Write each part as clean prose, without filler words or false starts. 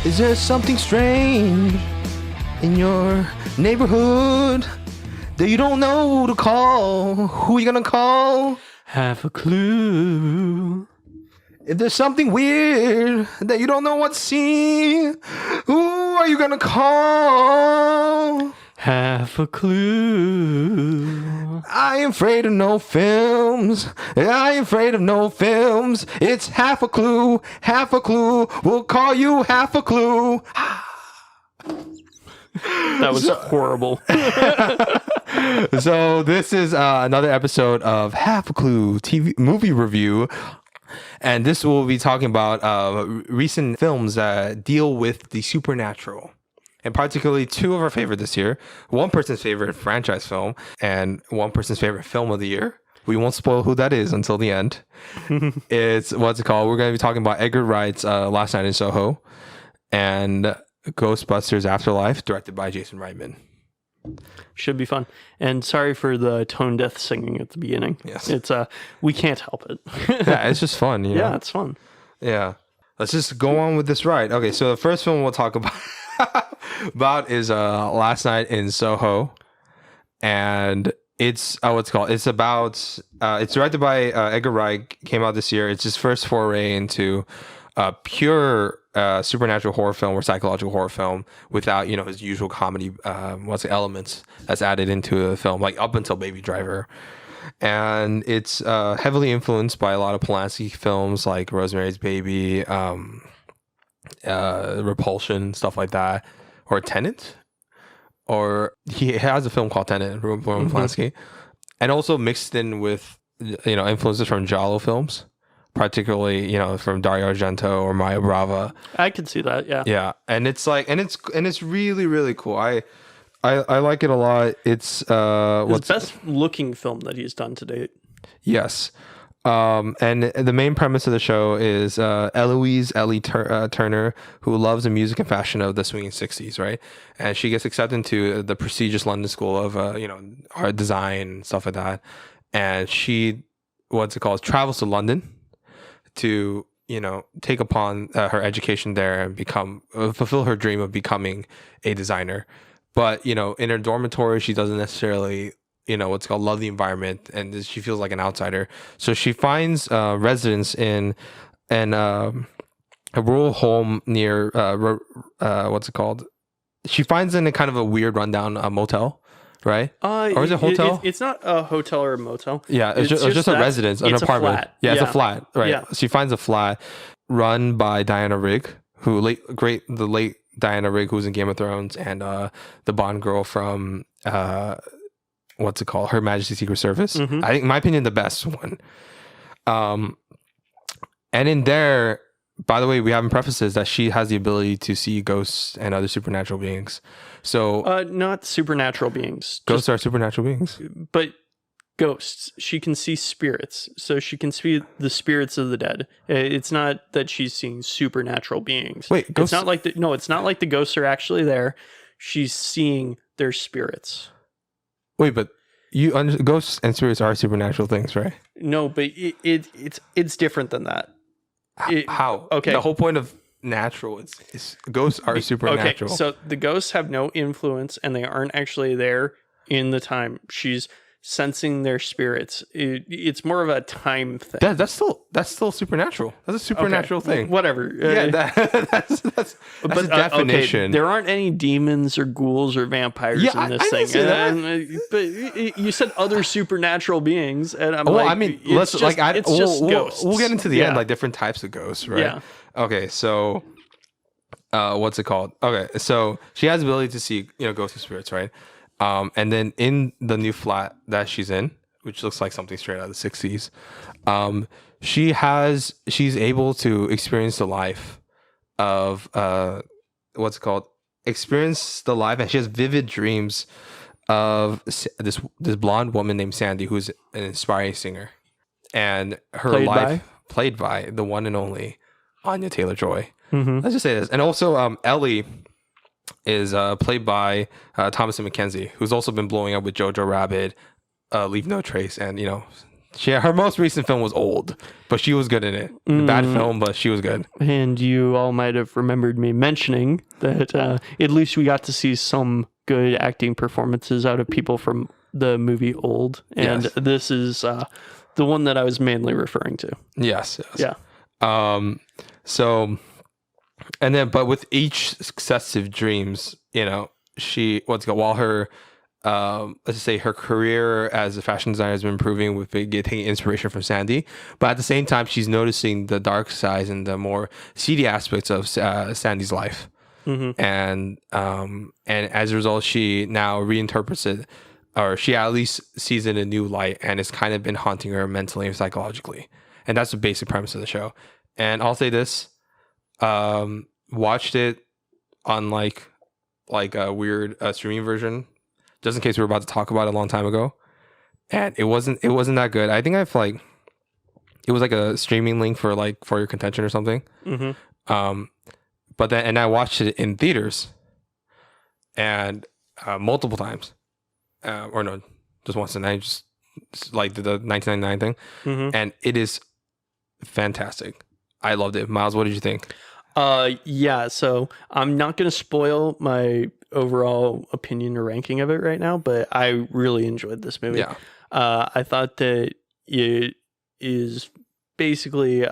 Is there something strange in your neighborhood that you don't know who to call? Who are you gonna call? Have a clue. If there's something weird that you don't know what to see, who are you gonna call? Have a clue. I am afraid of no films. I am afraid of no films. It's half a clue, half a clue. We'll call you half a clue. That was horrible. So this is another episode of Half a Clue TV movie review. And this will be talking about recent films that deal with the supernatural. And particularly two of our favorite this year. One person's favorite franchise film and one person's favorite film of the year. We won't spoil who that is until the end. It's, what's it called? We're going to be talking about Edgar Wright's Last Night in Soho and Ghostbusters Afterlife, directed by Jason Reitman. Should be fun. And sorry for the tone deaf singing at the beginning. Yes. It's we can't help it. Yeah, it's just fun. You know? Yeah, it's fun. Yeah. Let's just go on with this ride. Okay, so the first film we'll talk about is Last Night in Soho. And it's what's it called? It's about it's directed by Edgar Wright, came out this year. It's his first foray into pure supernatural horror film or psychological horror film without, you know, his usual comedy elements that's added into the film, like up until Baby Driver. And it's heavily influenced by a lot of Polanski films like Rosemary's Baby, Repulsion, stuff like that, or Tenet, or he has a film called Tenet, Roman Polanski, and also mixed in with, you know, influences from Giallo films, particularly, you know, from Dario Argento or Maya Brava. I could see that, yeah. Yeah, and it's like, and it's really, really cool. I like it a lot. It's His best looking film that he's done to date. Yes. And the main premise of the show is Eloise Ellie Turner, who loves the music and fashion of the swinging 60s, right? And she gets accepted into the prestigious London School of, you know, art design and stuff like that. And she, travels to London to, you know, take upon her education there and fulfill her dream of becoming a designer. But, you know, in her dormitory, she doesn't necessarily, you know, love the environment, and she feels like an outsider. So she finds residence in a rural home near she finds in a kind of a weird rundown motel, right? Or is it hotel? It's not a hotel or a motel. Yeah, it's just a residence, an apartment. Flat. Yeah, it's a flat, right? Yeah. She finds a flat run by Diana Rigg, the late Diana Rigg, who's in Game of Thrones, and the Bond girl from Her Majesty's Secret Service. I think, in my opinion, the best one. And in there, by the way, we haven't prefaced this that she has the ability to see ghosts and other supernatural beings. So not supernatural beings. Ghosts are supernatural beings, but ghosts. She can see spirits, so she can see the spirits of the dead. It's not that she's seeing supernatural beings. Wait, ghosts? It's not like the ghosts are actually there. She's seeing their spirits. Wait, but ghosts and spirits are supernatural things, right? No, but it's different than that. How? Okay. The whole point of natural is ghosts are supernatural. Okay, so the ghosts have no influence, and they aren't actually there in the time. She's sensing their spirits. It's more of a time thing. That's still supernatural. That's a supernatural thing. Whatever. Yeah, that's a definition. Okay, there aren't any demons or ghouls or vampires in this thing. But you said other supernatural beings, and I'm we'll ghosts. We'll get into the end, like different types of ghosts, right? Yeah. Okay, so what's it called? Okay, so she has the ability to see, you know, ghosts and spirits, right? And then in the new flat that she's in, which looks like something straight out of the 60s, she's able to experience the life of experience the life, and she has vivid dreams of this blonde woman named Sandy, who's an inspiring singer, and her life played by the one and only Anya Taylor-Joy. Let's just say this. And also Ellie is played by Thomasin McKenzie, who's also been blowing up with Jojo Rabbit, Leave No Trace, and, you know, Her most recent film was old, but she was good in it. Bad film, but she was good. And you all might have remembered me mentioning that at least we got to see some good acting performances out of people from the movie Old. And Yes. this is the one that I was mainly referring to. Yes. Yeah. So, and then, but with each successive dreams, while her, let's say her career as a fashion designer has been improving with taking inspiration from Sandy, but at the same time, she's noticing the dark sides and the more seedy aspects of Sandy's life. And as a result, she now reinterprets it, or she at least sees it in a new light, and it's kind of been haunting her mentally and psychologically. And that's the basic premise of the show. And I'll say this, watched it on like a weird streaming version, just in case we were about to talk about it a long time ago. And it wasn't that good. I think it was like a streaming link for your contention or something. But then, and I watched it in theaters and multiple times, or no, just once, and I just like the 1999 thing. And it is fantastic. I loved it. Miles, what did you think? Yeah, so I'm not going to spoil my overall opinion or ranking of it right now, but I really enjoyed this movie. Yeah. I thought that it is basically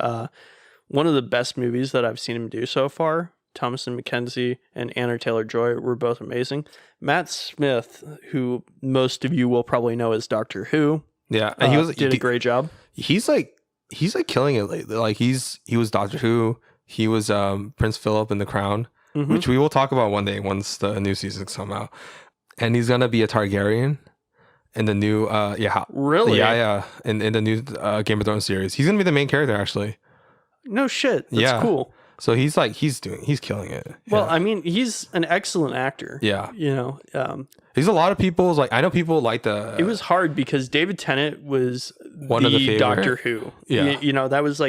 one of the best movies that I've seen him do so far. Thomasin McKenzie and Anna Taylor-Joy were both amazing. Matt Smith, who most of you will probably know as Doctor Who, Yeah, and did a great job. He's killing it lately. Like he was Doctor Who. He was Prince Philip in The Crown, which we will talk about one day once the new season comes out. And he's gonna be a Targaryen in the new Really? Yeah. In the new Game of Thrones series. He's gonna be the main character actually. No shit. That's cool. So he's killing it. Well, I mean, he's an excellent actor. Yeah. He's a lot of people's I know people like the. It was hard because David Tennant was one of the favorite. Doctor Who. Yeah. That was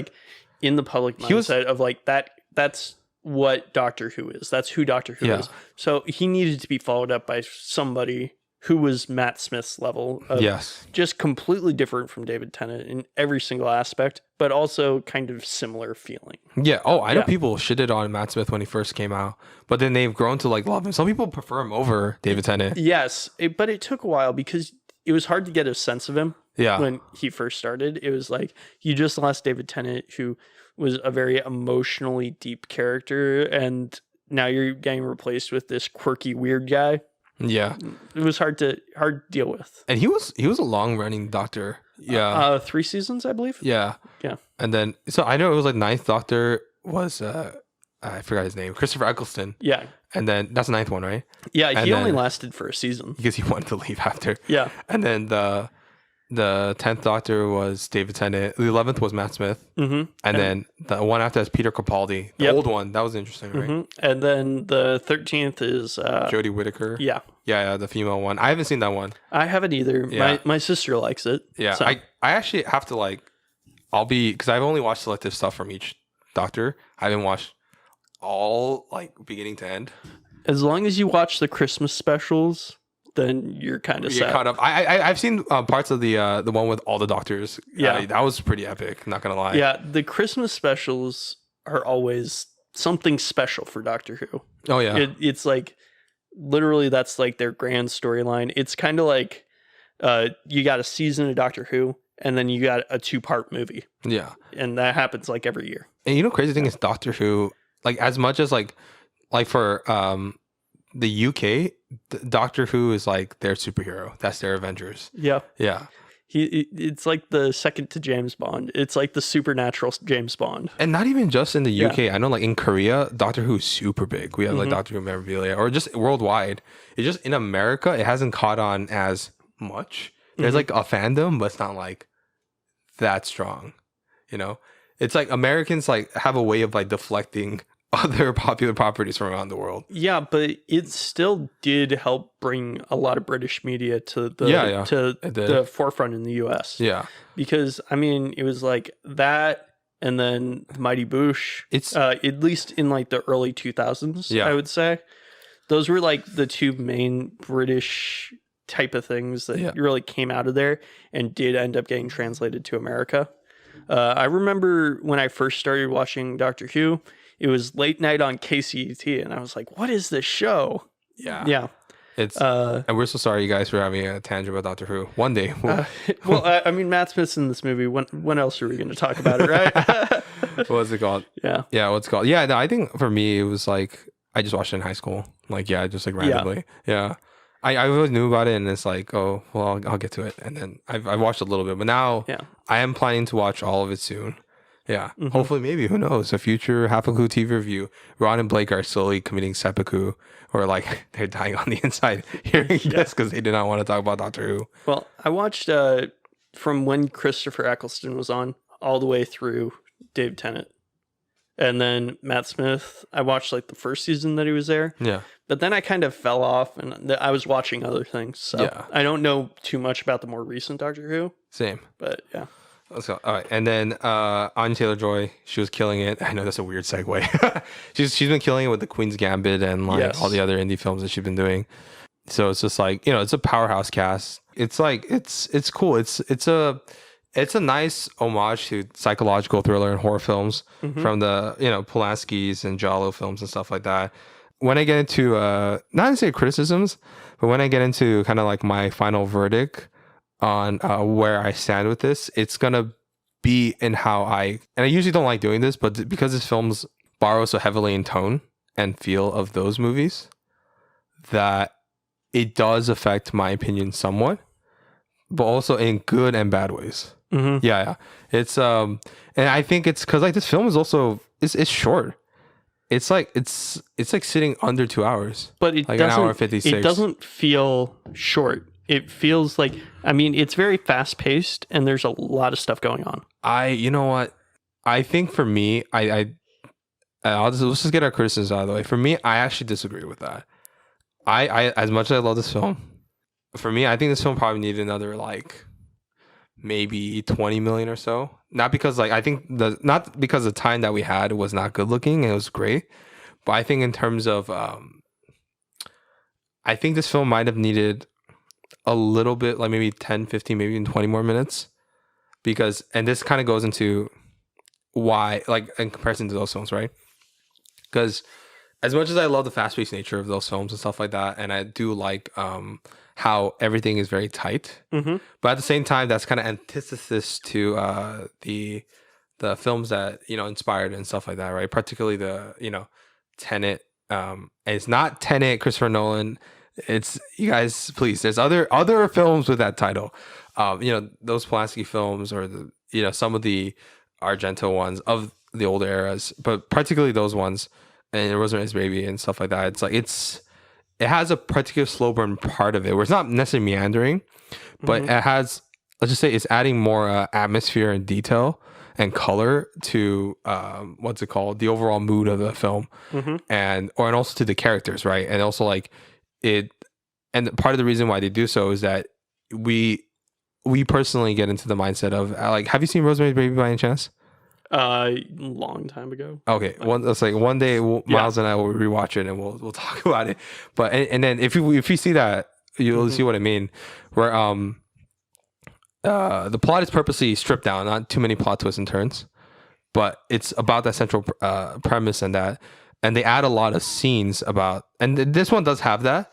in the public mindset of that. That's what Doctor Who is. That's who Doctor Who is. So he needed to be followed up by somebody who was Matt Smith's level of just completely different from David Tennant in every single aspect, but also kind of similar feeling. Yeah. Oh, I know people shitted on Matt Smith when he first came out, but then they've grown to love him. Some people prefer him over David Tennant. Yes, but it took a while because it was hard to get a sense of him when he first started. It was like you just lost David Tennant, who was a very emotionally deep character, and now you're getting replaced with this quirky, weird guy. Yeah, it was hard to deal with. And he was a long running Doctor. Yeah, 3 seasons, I believe. Yeah. And then so I know it was ninth Doctor was I forgot his name, Christopher Eccleston. Yeah. And then that's the 9th one, right? Yeah, he only lasted for a season because he wanted to leave after. Yeah. And then the 10th Doctor was David Tennant. The 11th was Matt Smith. And then the one after is Peter Capaldi. The old one. That was interesting, right? And then the 13th is Jodie Whittaker. Yeah, the female one. I haven't seen that one. I haven't either. Yeah. My sister likes it. Yeah, so. I actually have to because I've only watched selective stuff from each Doctor. I haven't watched all beginning to end. As long as you watch the Christmas specials, then you're kind of set. Caught up. I've seen parts of the one with all the Doctors. Yeah, that was pretty epic. Not gonna lie. Yeah, the Christmas specials are always something special for Doctor Who. Oh yeah, it's literally that's their grand storyline. It's kind of you got a season of Doctor Who, and then you got a 2-part movie. Yeah, and that happens every year. And crazy thing is Doctor Who, as much as for the UK, Doctor Who is their superhero. That's their Avengers. Yeah. Yeah. It's the second to James Bond. It's the supernatural James Bond. And not even just in the UK. I know in Korea, Doctor Who is super big. We have Doctor Who memorabilia, or just worldwide. It's just in America, it hasn't caught on as much. There's a fandom, but it's not that strong. It's Americans have a way of deflecting other popular properties from around the world. Yeah, but it still did help bring a lot of British media to the forefront in the US. Yeah. Because it was that, and then Mighty Boosh. It's at least in the early 2000s, I would say. Those were the two main British type of things that really came out of there and did end up getting translated to America. I remember when I first started watching Doctor Who, it was late night on KCET, and I was like, what is this show? Yeah. It's and we're so sorry, you guys, for having a tangent about Doctor Who. One day. I mean, Matt Smith's in this movie. When else are we going to talk about it, right? What's it called? Yeah. What's it called? Yeah, no, I think for me, it was like, I just watched it in high school. Like, just like randomly. Yeah. I always knew about it, and it's like, oh, well, I'll get to it. And then I watched a little bit, but now I am planning to watch all of it soon. Yeah. Mm-hmm. Hopefully, maybe, who knows, a future Half a Clue TV review. Ron and Blake are slowly committing seppuku, or like they're dying on the inside hearing this because they did not want to talk about Doctor Who. Well, I watched from when Christopher Eccleston was on all the way through Dave Tennant. And then Matt Smith, I watched like the first season that he was there. Yeah. But then I kind of fell off and I was watching other things. So I don't know too much about the more recent Doctor Who. Same. But yeah. Let's go. All right. And then Anya Taylor-Joy, she was killing it. I know that's a weird segue. she's been killing it with the Queen's Gambit and like all the other indie films that she's been doing. So it's just like, it's a powerhouse cast. It's like it's cool. It's a nice homage to psychological thriller and horror films from the, Polanski's and Giallo films and stuff like that. When I get into, not necessarily criticisms, but when I get into kind of like my final verdict on where I stand with this, it's going to be in how and I usually don't like doing this, but because this film's borrow so heavily in tone and feel of those movies, that it does affect my opinion somewhat, but also in good and bad ways. Mm-hmm. Yeah. It's and I think it's because like this film is also it's short. It's like sitting under 2 hours, but it like doesn't, an hour 56. It doesn't feel short. It feels like, I mean, it's very fast paced and there's a lot of stuff going on. You know what? I think for me, let's just get our criticisms out of the way. For me, I actually disagree with that. I as much as I love this film, for me, I think this film probably needed another like maybe 20 million or so. Not because like not because the time that we had was not good looking and it was great, but I think in terms of I think this film might have needed a little bit, like maybe 10, 15, maybe even 20 more minutes, because, and this kind of goes into why, like in comparison to those films, right? Because as much as I love the fast-paced nature of those films and stuff like that, and I do like how everything is very tight, but at the same time, that's kind of antithesis to the films that inspired and stuff like that, right? Particularly the Tenet. And it's not Tenet, Christopher Nolan. It's, you guys, please. There's other films with that title. Those Polanski films, or some of the Argento ones of the older eras, but particularly those ones, and Rosemary's Baby and stuff like that. It's like it has a particular slow burn part of it where it's not necessarily meandering, but it has, let's just say, it's adding more atmosphere and detail and color to the overall mood of the film, and also to the characters, right? And also like it, and part of the reason why they do so is that we personally get into the mindset of like, have you seen Rosemary's Baby by any chance? Long time ago. Okay, one day Miles and I will rewatch it and we'll talk about it. But and then if you see that, you'll see what I mean. Where the plot is purposely stripped down, not too many plot twists and turns, but it's about that central premise and they add a lot of scenes about, and this one does have that,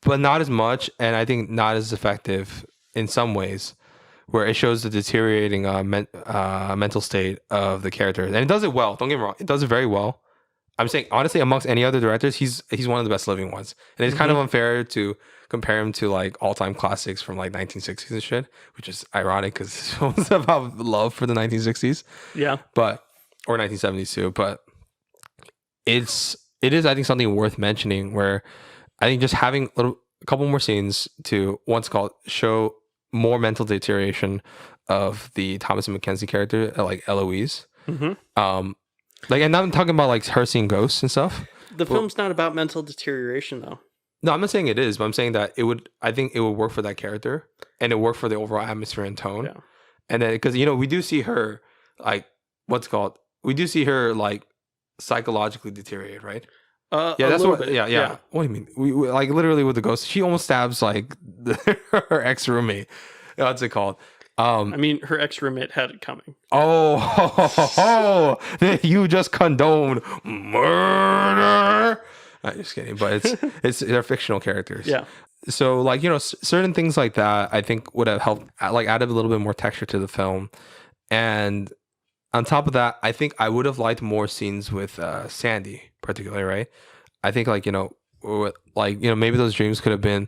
but not as much, and I think not as effective in some ways, where it shows the deteriorating mental state of the characters, and it does it well. Don't get me wrong, it does it very well. I'm saying honestly, amongst any other directors, he's one of the best living ones, and it's kind of unfair to compare him to like all-time classics from like 1960s and shit, which is ironic because this film's about love for the 1960s, or 1970s too. But it is I think something worth mentioning, where I think just having a couple more scenes to show more mental deterioration of the Thomas and Mackenzie character, like Eloise. And I'm talking about like her seeing ghosts and stuff. The film's not about mental deterioration though. No, I'm not saying it is, but I'm saying that I think it would work for that character, and it worked for the overall atmosphere and tone. Yeah. And then, because we do see her like we do see her like psychologically deteriorate, right? Yeah, that's what. Yeah. What do you mean? We like literally with the ghost. She almost stabs like her ex roommate. What's it called? I mean, her ex roommate had it coming. Oh, you just condoned murder. I'm just kidding, but they're fictional characters. Yeah. So like certain things like that I think would have helped like added a little bit more texture to the film, and on top of that, I think I would have liked more scenes with Sandy, particularly, right? I think maybe those dreams could have been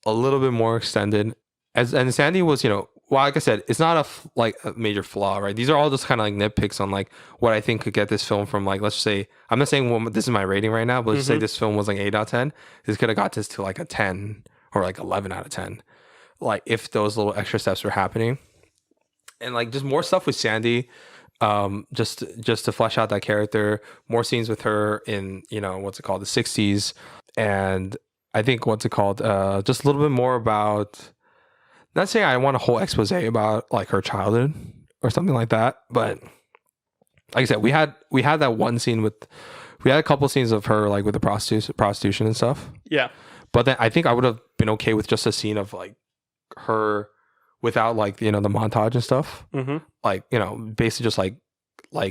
a little bit more extended. And Sandy was, well, like I said, it's not a major flaw, right? These are all just kind of like nitpicks on like what I think could get this film from like, let's say, I'm not saying this is my rating right now, but let's say this film was like 8 out of 10. This could have got this to like a 10 or like 11 out of 10. Like if those little extra steps were happening, and like just more stuff with Sandy. Just to flesh out that character, more scenes with her in the 60s, and I think just a little bit more about, not saying I want a whole expose about like her childhood or something like that, but like I said, we had that one scene we had a couple scenes of her like with the prostitution and stuff. Yeah, but then I think I would have been okay with just a scene of like her without like the montage and stuff. Like basically just like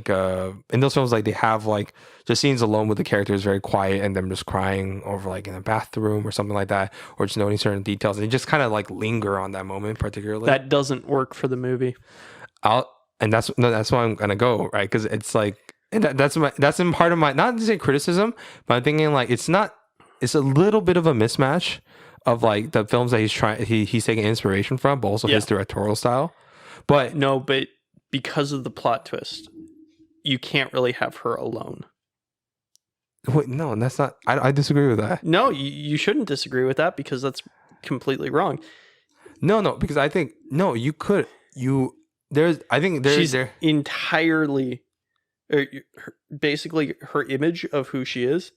in those films, like they have like just scenes alone with the characters very quiet and them just crying over like in a bathroom or something like that, or just noting certain details, and they just kind of like linger on that moment particularly. That doesn't work for the movie. That's why I'm gonna go, right? Because it's like, and that's in part of my, not to say criticism, but I'm thinking like it's a little bit of a mismatch of like the films that he's taking inspiration from, but also his directorial style. But because of the plot twist, you can't really have her alone. Wait, no, that's not. I disagree with that. No, you shouldn't disagree with that because that's completely wrong. No, because I think you could. She's entirely, basically her image of who she is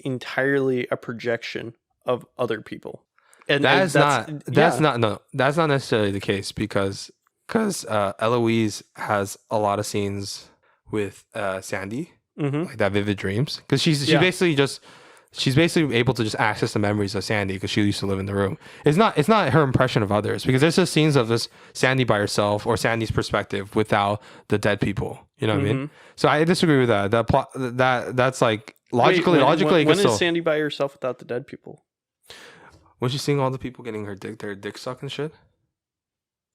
entirely a projection of other people, and that's not necessarily the case because Eloise has a lot of scenes with Sandy, like that vivid dreams, because she's basically able to just access the memories of Sandy because she used to live in the room. It's not her impression of others, because there's just scenes of this Sandy by herself or Sandy's perspective without the dead people. You know what I mean? So I disagree with that. That plot that's like logically. When is Sandy by herself without the dead people? When she's seeing all the people getting their dick sucked and shit.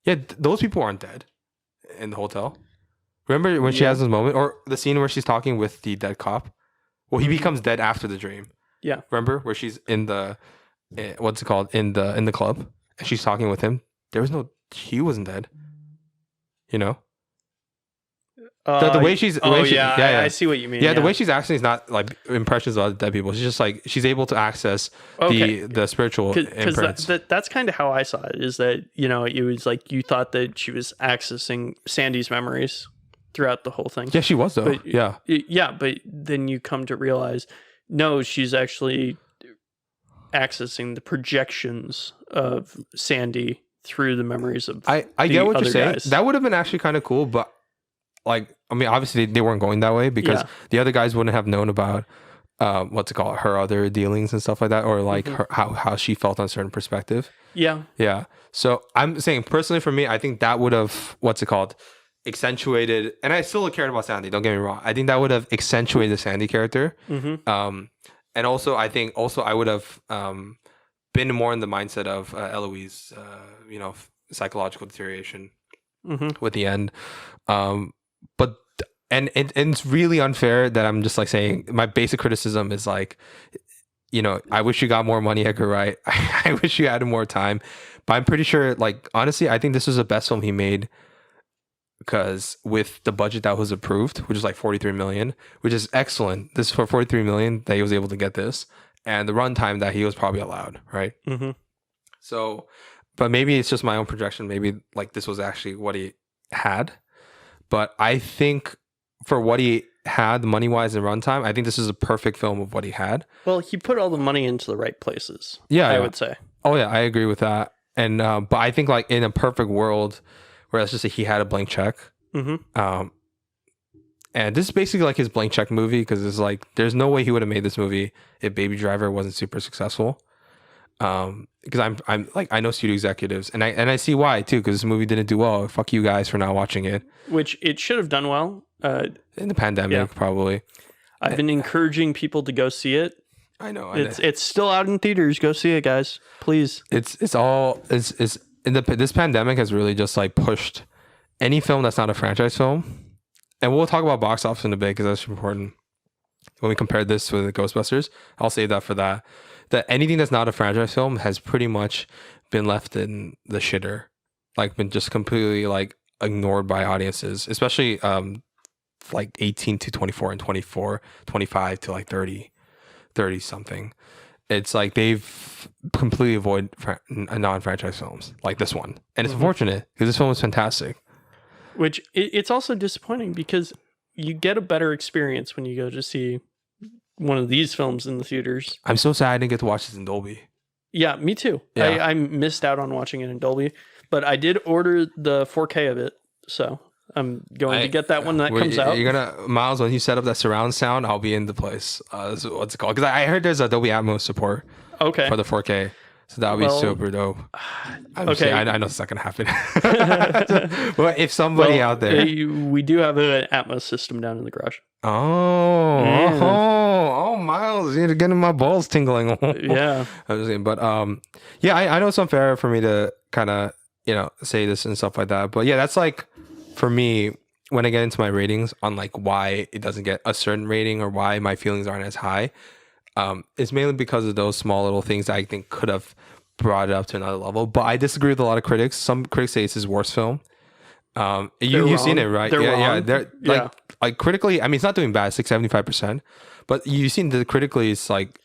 Yeah, those people aren't dead in the hotel. Remember when she has this moment, or the scene where she's talking with the dead cop? Well, he becomes dead after the dream. Yeah. Remember where she's in the what's it called, in the club, and she's talking with him? He wasn't dead. The way she's I see what you mean. The way she's acting is not like impressions of dead people. She's just like she's able to access the spiritual imprints. That's kind of how I saw it. Is that it was like you thought that she was accessing Sandy's memories throughout the whole thing. Yeah, she was though. But then you come to realize, no, she's actually accessing the projections of Sandy through the memories of. I get what you're saying. That would have been actually kind of cool, but like, I mean, obviously they weren't going that way because the other guys wouldn't have known about her other dealings and stuff like that, or like how she felt on a certain perspective. Yeah. So I'm saying personally for me, I think that would have accentuated, and I still cared about Sandy, don't get me wrong. I think that would have accentuated the Sandy character. And also I think I would have been more in the mindset of Eloise, psychological deterioration with the end. But it's really unfair that I'm just like saying my basic criticism is like, I wish you got more money, Edgar Wright. I wish you had more time. But I'm pretty sure, like, honestly, I think this was the best film he made, because with the budget that was approved, which is like 43 million, which is excellent. This for 43 million that he was able to get this, and the runtime that he was probably allowed, right? So, but maybe it's just my own projection. Maybe like this was actually what he had. But I think for what he had, money wise and runtime, I think this is a perfect film of what he had. Well, he put all the money into the right places. I would say. Oh yeah, I agree with that. And but I think like in a perfect world where let's just say he had a blank check, and And this is basically like his blank check movie because it's like there's no way he would have made this movie if Baby Driver wasn't super successful. Because I'm like I know studio executives and I see why too because this movie didn't do well. Fuck you guys for not watching it. Which it should have done well. In the pandemic, probably. I've been encouraging people to go see it. I know. It's still out in theaters. Go see it, guys. Please. It's in this pandemic has really just like pushed any film that's not a franchise film. And we'll talk about box office in a bit because that's important. When we compare this with Ghostbusters, I'll save that for that. That anything that's not a franchise film has pretty much been left in the shitter, like been just completely like ignored by audiences, especially like 18 to 24 and 25 to like 30 something. It's like they've completely avoided non-franchise films like this one. And it's unfortunate because this film was fantastic. Which it's also disappointing because you get a better experience when you go to see one of these films in the theaters. I'm so sad I didn't get to watch this in Dolby. Yeah, me too. Yeah. I missed out on watching it in Dolby, but I did order the 4K of it. So I'm going to get that when that comes out. You're gonna, Miles, when you set up that surround sound, I'll be in the place. What's it called? Because I heard there's a Dolby Atmos support for the 4K. So that would be super dope. Okay. I know it's not going to happen. But if somebody out there... We do have an Atmos system down in the garage. Oh, Miles, you're getting my balls tingling. Yeah. I'm just saying, but yeah, I know it's unfair for me to kind of, say this and stuff like that. But yeah, that's like, for me, when I get into my ratings on like why it doesn't get a certain rating or why my feelings aren't as high, it's mainly because of those small little things that I think could have brought it up to another level. But I disagree with a lot of critics. Some critics say it's his worst film. You've seen it, right? They're wrong. They're like critically. I mean, it's not doing bad. It's like 75%. But you've seen the critically. It's like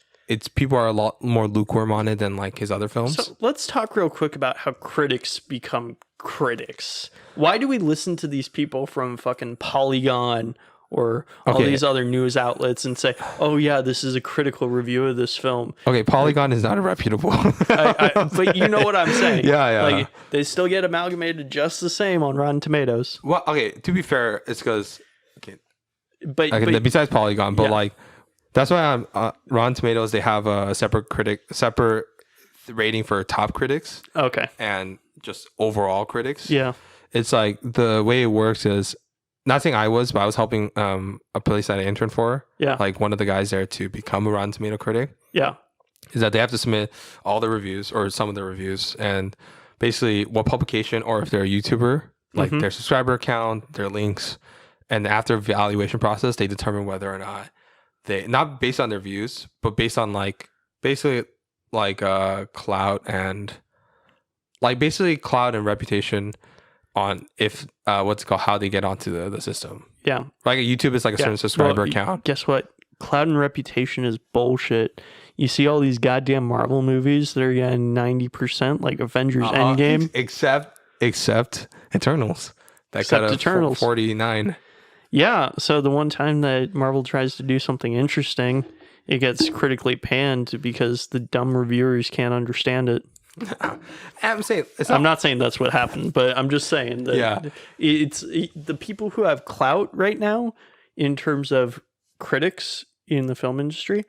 people are a lot more lukewarm on it than like his other films. So let's talk real quick about how critics become critics. Why do we listen to these people from fucking Polygon or all these other news outlets and say, oh yeah, this is a critical review of this film? Okay, Polygon is not a reputable. But you know what I'm saying. Yeah. Like, they still get amalgamated just the same on Rotten Tomatoes. Well, okay, to be fair, it's because... But besides Polygon, but like, that's why on Rotten Tomatoes, they have a separate rating for top critics. Okay. And just overall critics. Yeah. It's like, the way it works is... Not saying I was, but I was helping a place that I interned for. Yeah. Like one of the guys there to become a Rotten Tomato critic. Yeah. Is that they have to submit all the reviews or some of the reviews and basically what publication or if they're a YouTuber, like their subscriber count, their links, and after evaluation process, they determine whether or not not based on their views, but based on basically clout and reputation on if what's it called, how they get onto the system. Yeah. Like YouTube is like a certain subscriber count. Guess what? Cloud and reputation is bullshit. You see all these goddamn Marvel movies that are getting 90%, like Avengers Endgame. Except Eternals. Except Eternals. 49. Yeah. So the one time that Marvel tries to do something interesting, it gets critically panned because the dumb reviewers can't understand it. I'm not saying that's what happened, but I'm just saying that it's the people who have clout right now in terms of critics in the film industry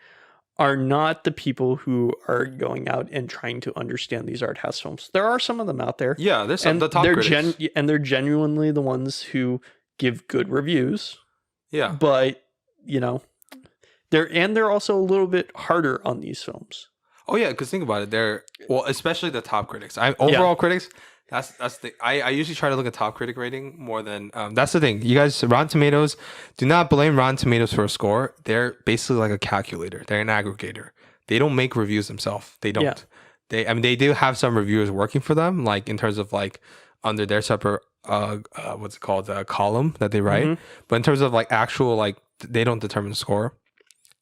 are not the people who are going out and trying to understand these art house films. There are some of them out there. Yeah, there's some, the top critics. And they're genuinely the ones who give good reviews. Yeah. But, they're also a little bit harder on these films. Oh yeah, because think about it. Especially the top critics. Overall critics. That's the. I usually try to look at top critic rating more than. That's the thing. You guys, Rotten Tomatoes. Do not blame Rotten Tomatoes for a score. They're basically like a calculator. They're an aggregator. They don't make reviews themselves. They don't. Yeah. They do have some reviewers working for them, like in terms of like under their separate what's it called, column that they write. But in terms of like actual they don't determine the score.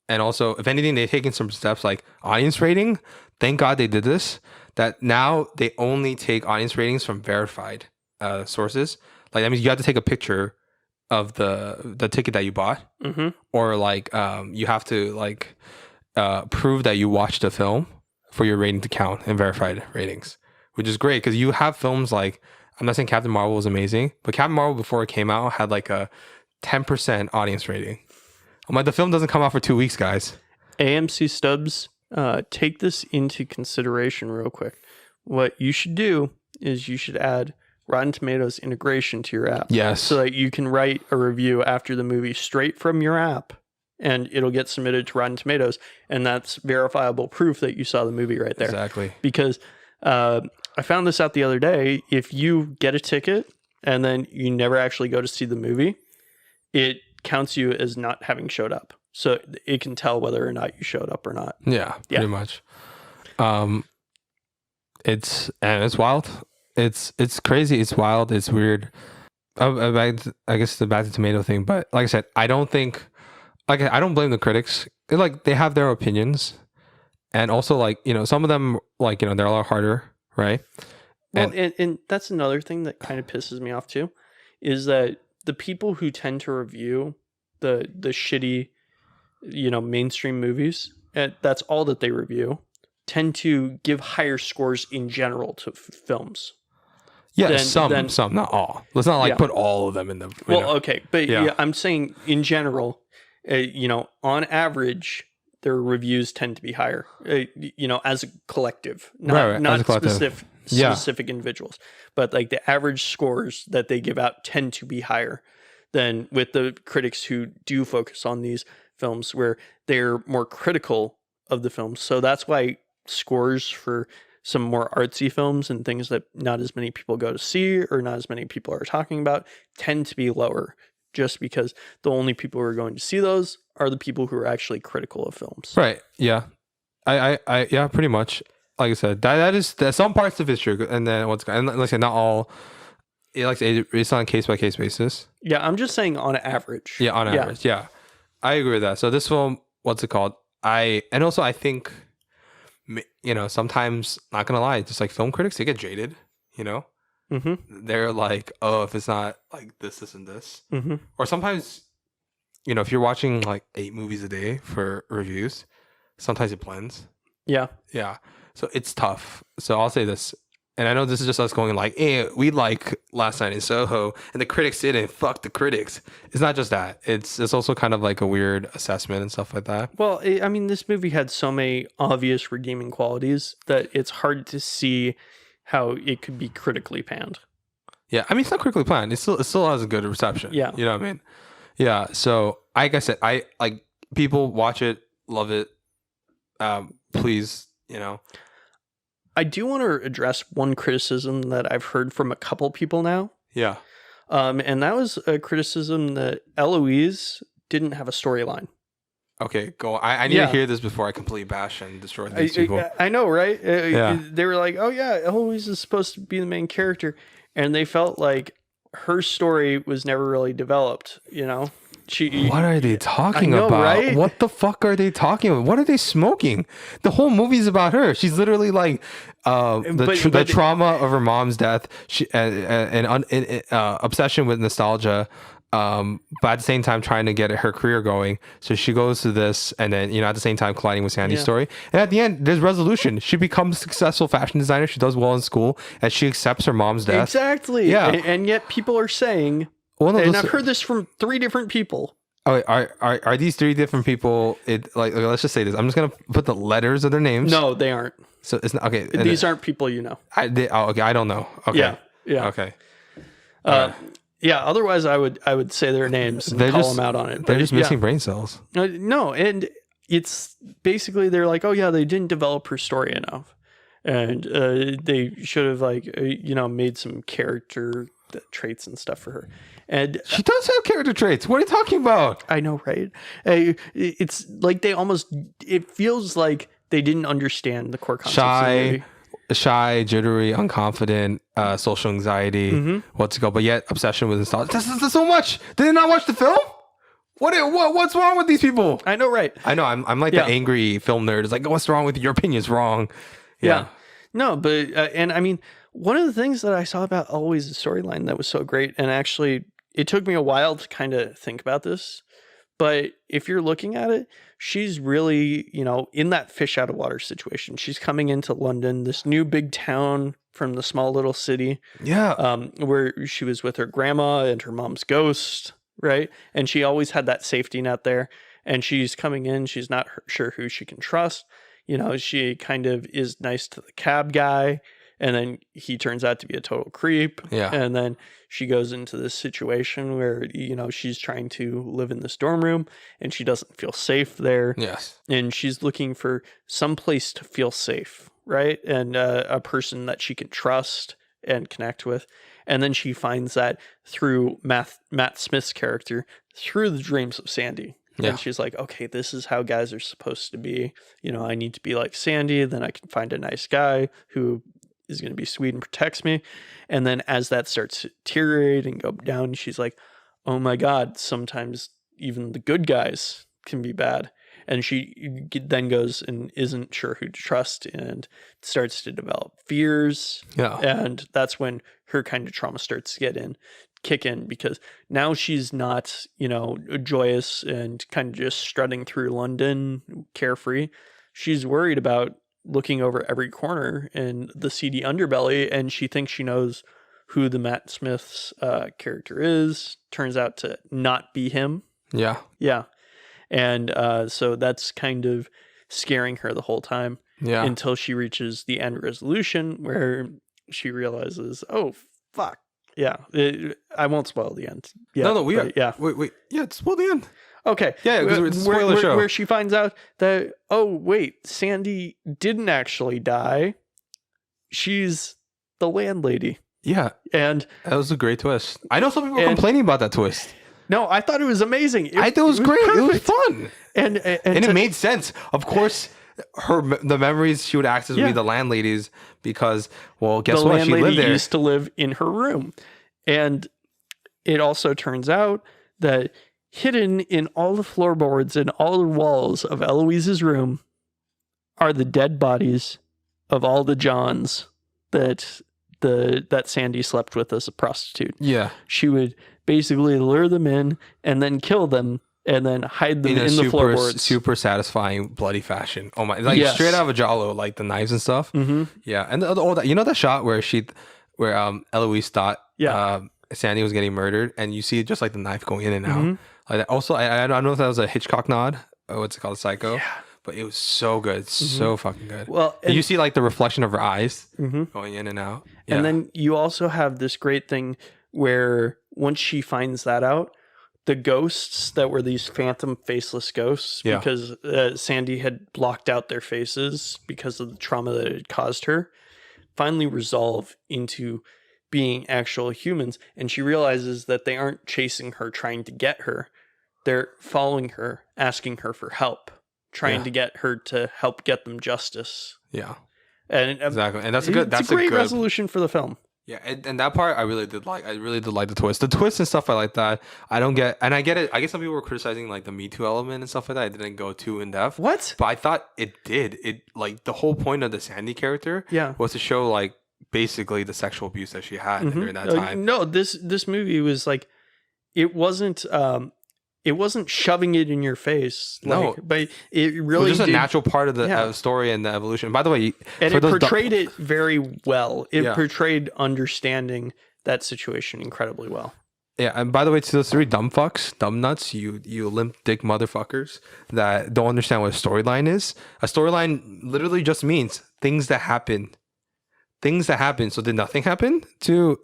And also, if anything, they've taken some steps like audience rating. Thank God they did this. That now they only take audience ratings from verified sources. Like that means you have to take a picture of the ticket that you bought, or you have to prove that you watched the film for your rating to count in verified ratings, which is great because you have films like, I'm not saying Captain Marvel was amazing, but Captain Marvel before it came out had like a 10% audience rating. I'm like, the film doesn't come out for 2 weeks, guys. AMC Stubbs, take this into consideration real quick. What you should do is you should add Rotten Tomatoes integration to your app. Yes. So that you can write a review after the movie straight from your app, and it'll get submitted to Rotten Tomatoes, and that's verifiable proof that you saw the movie right there. Exactly. Because I found this out the other day. If you get a ticket and then you never actually go to see the movie, it counts you as not having showed up. So it can tell whether or not you showed up or not. Yeah, pretty much. It's wild. It's crazy. It's wild. It's weird. I guess the back to tomato thing, but like I said, I don't think, like, I don't blame the critics. They have their opinions, and also, like, you know, some of them, like, you know, they're a lot harder, right? Well, and that's another thing that kind of pisses me off too, is that the people who tend to review the shitty, you know, mainstream movies, and that's all that they review, tend to give higher scores in general to films. Yeah, some, not all. Let's not like put all of them in the. Well, okay, but yeah, I'm saying in general, you know, on average, their reviews tend to be higher. You know, as a collective, not as a collective. Specific individuals, but like the average scores that they give out tend to be higher than with the critics who do focus on these films, where they're more critical of the films. So that's why scores for some more artsy films and things that not as many people go to see or not as many people are talking about tend to be lower, just because the only people who are going to see those are the people who are actually critical of films. Right. Yeah. I yeah, pretty much. Like I said, there's some parts of it's true, and then like I said, not all. It's on a case by case basis. Yeah, I'm just saying on average. Yeah, on average. Yeah, I agree with that. So this film, what's it called? I think, you know, sometimes, not gonna lie, just like film critics, they get jaded. You know, they're like, oh, if it's not like this and this, or sometimes, you know, if you're watching like 8 movies a day for reviews, sometimes it blends. Yeah. So it's tough. So I'll say this, and I know this is just us going like, hey, we like Last Night in Soho, and the critics didn't. Fuck the critics. It's not just that. It's also kind of like a weird assessment and stuff like that. Well, I mean, this movie had so many obvious redeeming qualities that it's hard to see how it could be critically panned. Yeah, I mean, it's not critically panned. It still has a good reception. Yeah, you know what I mean. Yeah. So like I said, I like, people watch it, love it. Please, you know. I do want to address one criticism that I've heard from a couple people now. Yeah. And that was a criticism that Eloise didn't have a storyline. Okay, go on. I need to hear this before I completely bash and destroy these people. I know, right? They were like, oh yeah, Eloise is supposed to be the main character. And they felt like her story was never really developed, you know? What are they talking about? Right? What the fuck are they talking about? What are they smoking? The whole movie's about her. She's literally like the trauma of her mom's death, and obsession with nostalgia, but at the same time trying to get her career going. So she goes to this, and then, you know, at the same time colliding with Sandy's story. And at the end, there's resolution. She becomes a successful fashion designer. She does well in school, and she accepts her mom's death. Exactly. Yeah. And yet people are saying. Well, no, and I've heard this from 3 different people. Oh, are these 3 different people? Let's just say this. I'm just gonna put the letters of their names. No, they aren't. So it's not okay. These aren't people you know. Okay. I don't know. Okay. Yeah. Okay. Yeah. Otherwise, I would say their names and call them out on it. They're just missing brain cells. No, and it's basically they're like, oh yeah, they didn't develop her story enough, and they should have made some character traits and stuff for her. And she does have character traits. What are you talking about? I know, right? It's like it feels like they didn't understand the core concepts of the movie. Shy, jittery, unconfident, social anxiety, what's it called? But yet obsession with nostalgia. That's so much. Did they not watch the film? What's wrong with these people? I know, right? I know. I'm like the angry film nerd. It's like, what's wrong with you? Your opinion's wrong. Yeah. No, but and I mean, one of the things that I saw about Always the storyline that was so great, and actually it took me a while to kind of think about this, but if you're looking at it, she's really, you know, in that fish out of water situation. She's coming into London, this new big town from the small little city. Yeah. Where she was with her grandma and her mom's ghost, right? And she always had that safety net there. And she's coming in, she's not sure who she can trust. You know, she kind of is nice to the cab guy, and then he turns out to be a total creep. Yeah. And then she goes into this situation where, you know, she's trying to live in this dorm room and she doesn't feel safe there. Yes. And she's looking for some place to feel safe, right? And a person that she can trust and connect with. And then she finds that through Matt Smith's character, through the dreams of Sandy. Yeah. And she's like, okay, this is how guys are supposed to be. You know, I need to be like Sandy. Then I can find a nice guy who is going to be sweet and protects me. And then as that starts to deteriorate and go down, she's like, oh my God, sometimes even the good guys can be bad. And she then goes and isn't sure who to trust and starts to develop fears. Yeah. And that's when her kind of trauma starts to kick in, because now she's not, you know, joyous and kind of just strutting through London carefree. She's worried about looking over every corner in the seedy underbelly, and she thinks she knows who the Matt Smith's character is. Turns out to not be him. Yeah. Yeah. And so that's kind of scaring her the whole time. Yeah. Until she reaches the end resolution where she realizes, oh, fuck. Yeah. I won't spoil the end. Yeah. No, yeah. Wait. Yeah, spoil the end. Okay. Yeah, because it's spoiler show. Where she finds out that, oh, wait, Sandy didn't actually die. She's the landlady. Yeah. And that was a great twist. I know some people are complaining about that twist. No, I thought it was amazing. I thought it was great. Perfect. It was fun. And it made sense. Of course, the memories she would access would be the landlady's, because, well, guess what? She lived there. Used to live in her room. And it also turns out that hidden in all the floorboards and all the walls of Eloise's room are the dead bodies of all the Johns that Sandy slept with as a prostitute. Yeah. She would basically lure them in and then kill them and then hide them in the floorboards. Super satisfying bloody fashion. Oh my, like straight out of a Giallo, like the knives and stuff. Mm-hmm. Yeah. And all that, you know, that shot where Eloise thought Sandy was getting murdered, and you see just like the knife going in and out. Mm-hmm. Like that. Also, I don't know if that was a Hitchcock nod or what's it called, Psycho. Yeah. But it was so good. So fucking good. Well, and you see like the reflection of her eyes going in and out. Yeah. And then you also have this great thing where once she finds that out, the ghosts that were these phantom faceless ghosts, because Sandy had blocked out their faces because of the trauma that it had caused her, finally resolve into being actual humans. And she realizes that they aren't chasing her, trying to get her. They're following her, asking her for help, trying to get her to help get them justice. Yeah. And exactly. And that's a great resolution for the film. Yeah, and that part I really did like. I really did like the twist. The twist and stuff I like that. I don't get, and I get it. I guess some people were criticizing like the Me Too element and stuff like that. I didn't go too in depth. What? But I thought it did. It, like, the whole point of the Sandy character was to show like basically the sexual abuse that she had during that time. No, this movie was like, it wasn't shoving it in your face. No, but it really was just a natural part of the story and the evolution. By the way, and it portrayed it very well. It portrayed understanding that situation incredibly well. Yeah, and by the way, to those three dumb fucks, dumb nuts, you limp dick motherfuckers that don't understand what a storyline is. A storyline literally just means things that happen. Things that happen. So did nothing happen to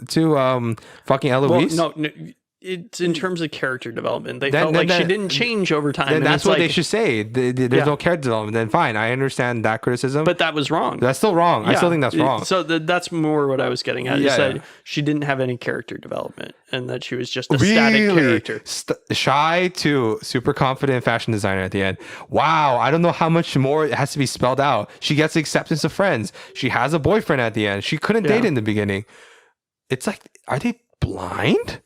fucking Eloise? Well, no. It's in terms of character development. They felt like she didn't change over time. Then that's what they should say. There's no character development. Then fine, I understand that criticism. But that was wrong. That's still wrong. I still think that's wrong. So that's more what I was getting at. Is that she didn't have any character development, and that she was just a static character. Shy to super confident fashion designer at the end. Wow, I don't know how much more it has to be spelled out. She gets the acceptance of friends. She has a boyfriend at the end. She couldn't date in the beginning. It's like, are they blind?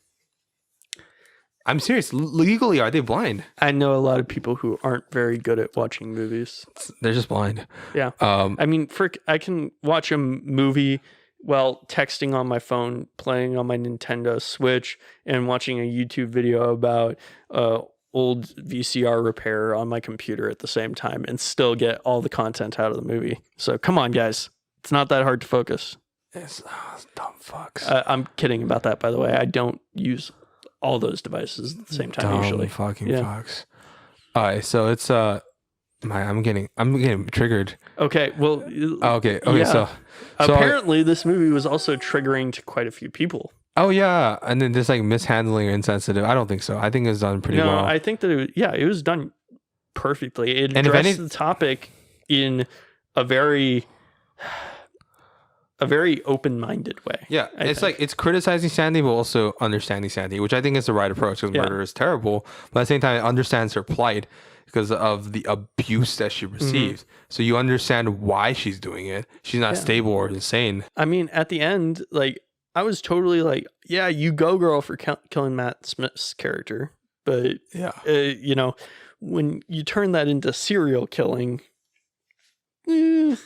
I'm serious. Legally, are they blind? I know a lot of people who aren't very good at watching movies. They're just blind. Yeah. I mean, I can watch a movie while texting on my phone, playing on my Nintendo Switch, and watching a YouTube video about old VCR repair on my computer at the same time, and still get all the content out of the movie. So come on, guys. It's not that hard to focus. It's dumb fucks. I'm kidding about that, by the way. I don't use all those devices at the same time. Dumb usually, fucking fucks. All right, so it's I'm getting triggered. Okay, well, okay. yeah. So apparently this movie was also triggering to quite a few people. Oh yeah, and then just like mishandling or insensitive. I don't think so. I think it's done pretty well. I think that it was done perfectly. It addressed the topic in a very open-minded way. Yeah, it's criticizing Sandy, but also understanding Sandy, which I think is the right approach because murder is terrible. But at the same time, it understands her plight because of the abuse that she receives. So you understand why she's doing it. She's not stable or insane. I mean, at the end, like, I was totally like, yeah, you go, girl, for killing Matt Smith's character. But, you know, when you turn that into serial killing, it's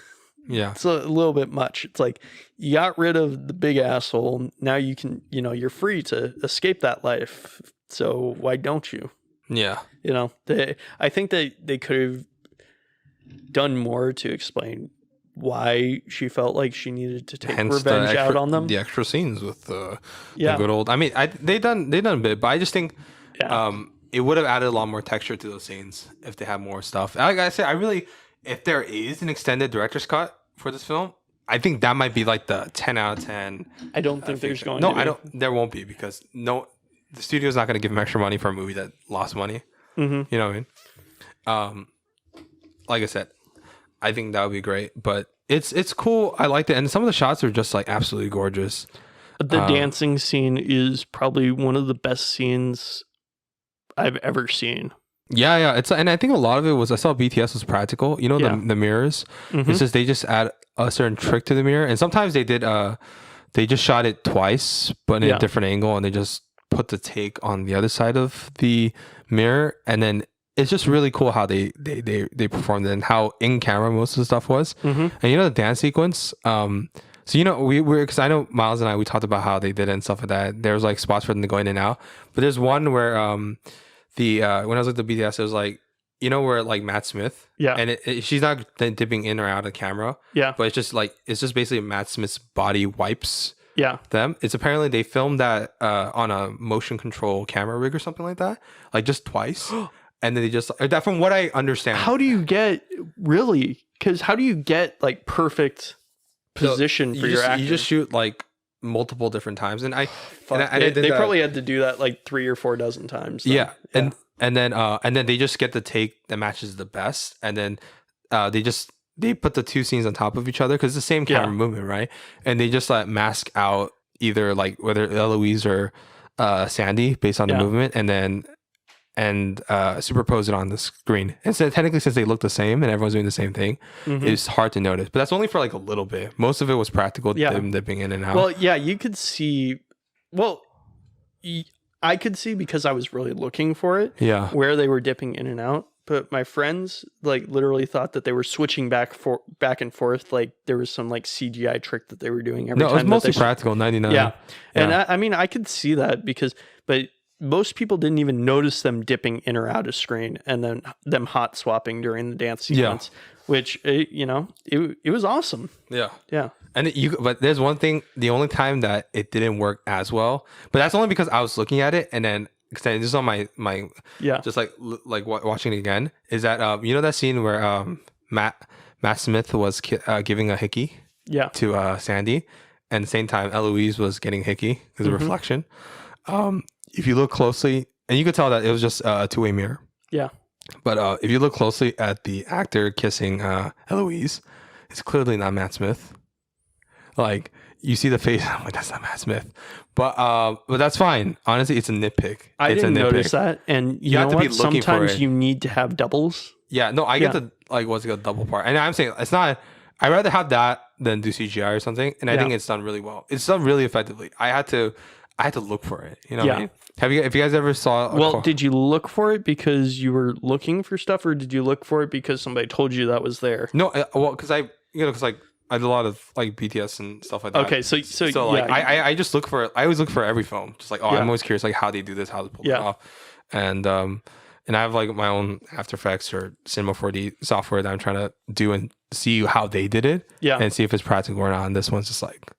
a little bit much. It's like, you got rid of the big asshole. Now you can, you know, you're free to escape that life. So why don't you? Yeah. You know, I think that they could have done more to explain why she felt like she needed to take revenge out on them. The extra scenes with the good old. I mean, they done a bit, but I just think it would have added a lot more texture to those scenes if they had more stuff. Like I said, if there is an extended director's cut for this film, I think that might be like the 10 out of 10. I don't think there's going. No, to be. I don't. There won't be because the studio's not going to give him extra money for a movie that lost money. You know what I mean? Like I said, I think that would be great, but it's cool. I liked it, and some of the shots are just like absolutely gorgeous. The dancing scene is probably one of the best scenes I've ever seen. Yeah, and I think a lot of it was, I saw BTS was practical. You know, the mirrors. It's just they just add a certain trick to the mirror, and sometimes they did. They just shot it twice, but in a different angle, and they just put the take on the other side of the mirror, and then it's just really cool how they performed it and how in camera most of the stuff was. And you know the dance sequence. So you know because I know Miles and we talked about how they did it and stuff like that. There was like spots for them to go in and out, but there's one where when I was at the BTS, it was like, you know, where like Matt Smith, and she's not dipping in or out of the camera, but it's just basically Matt Smith's body wipes them. It's apparently they filmed that on a motion control camera rig or something like that, like just twice. And then they just, that from what I understand. How do you get like perfect position for your actor? You just shoot like multiple different times, and they probably had to do that like 3 or 4 dozen times. And then they just get the take that matches the best, and then they put the two scenes on top of each other because it's the same camera movement, right? And they just like mask out either like whether Eloise or Sandy based on the movement, and superimpose it on the screen. And so technically, since they look the same and everyone's doing the same thing, it's hard to notice. But that's only for like a little bit. Most of it was practical, them dipping in and out. Well, yeah, you could see. Well, I could see because I was really looking for it. Yeah, where they were dipping in and out. But my friends like literally thought that they were switching back and forth. Like there was some like CGI trick that they were doing every time. No, it was mostly practical. 99. Yeah, and I mean I could see that but most people didn't even notice them dipping in or out of screen, and then them hot swapping during the dance sequence, which you know it was awesome. Yeah. But there's one thing. The only time that it didn't work as well, but that's only because I was looking at it, and then this is on my just like watching it again. Is that you know that scene where Matt Smith was giving a hickey to Sandy, and at the same time Eloise was getting hickey because of reflection. If you look closely, and you could tell that it was just a two-way mirror. Yeah. But if you look closely at the actor kissing Eloise, it's clearly not Matt Smith. Like you see the face, I'm like, that's not Matt Smith. But that's fine. Honestly, it's a nitpick. I didn't notice that, and you have to be looking sometimes for it. You need to have doubles. Yeah. No, I get the what's a double part, and I'm saying it's not. I'd rather have that than do CGI or something, and I think it's done really well. It's done really effectively. I had to look for it. You know what I mean? If you guys ever saw did you look for it because you were looking for stuff, or did you look for it because somebody told you that was there? No, because I did a lot of like BTS and stuff like that. Okay, so like I just look for it. I always look for every film. Just like I'm always curious like how they do this, how they pull it off, and I have like my own After Effects or Cinema 4D software that I'm trying to do and see how they did it, and see if it's practical or not. And this one's just like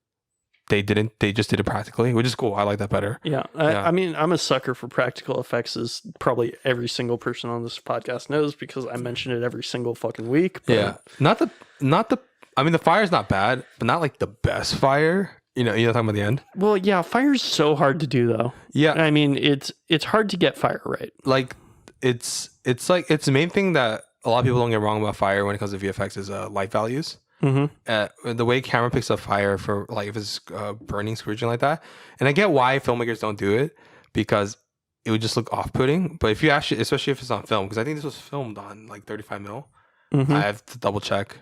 they just did it practically, which is cool. I like that better. Yeah. I mean, I'm a sucker for practical effects, as probably every single person on this podcast knows, because I mention it every single fucking week. But... Yeah. Not the, I mean, the fire's not bad, but not like the best fire. You're talking about the end? Well, yeah, fire's so hard to do, though. Yeah. I mean, it's hard to get fire right. Like, it's the main thing that a lot of people don't get wrong about fire when it comes to VFX is light values. Mm-hmm. The way camera picks up fire for like if it's burning, scorching like that, and I get why filmmakers don't do it, because it would just look off-putting. But if you actually, especially if it's on film, because I think this was filmed on like 35 mil, I have to double check.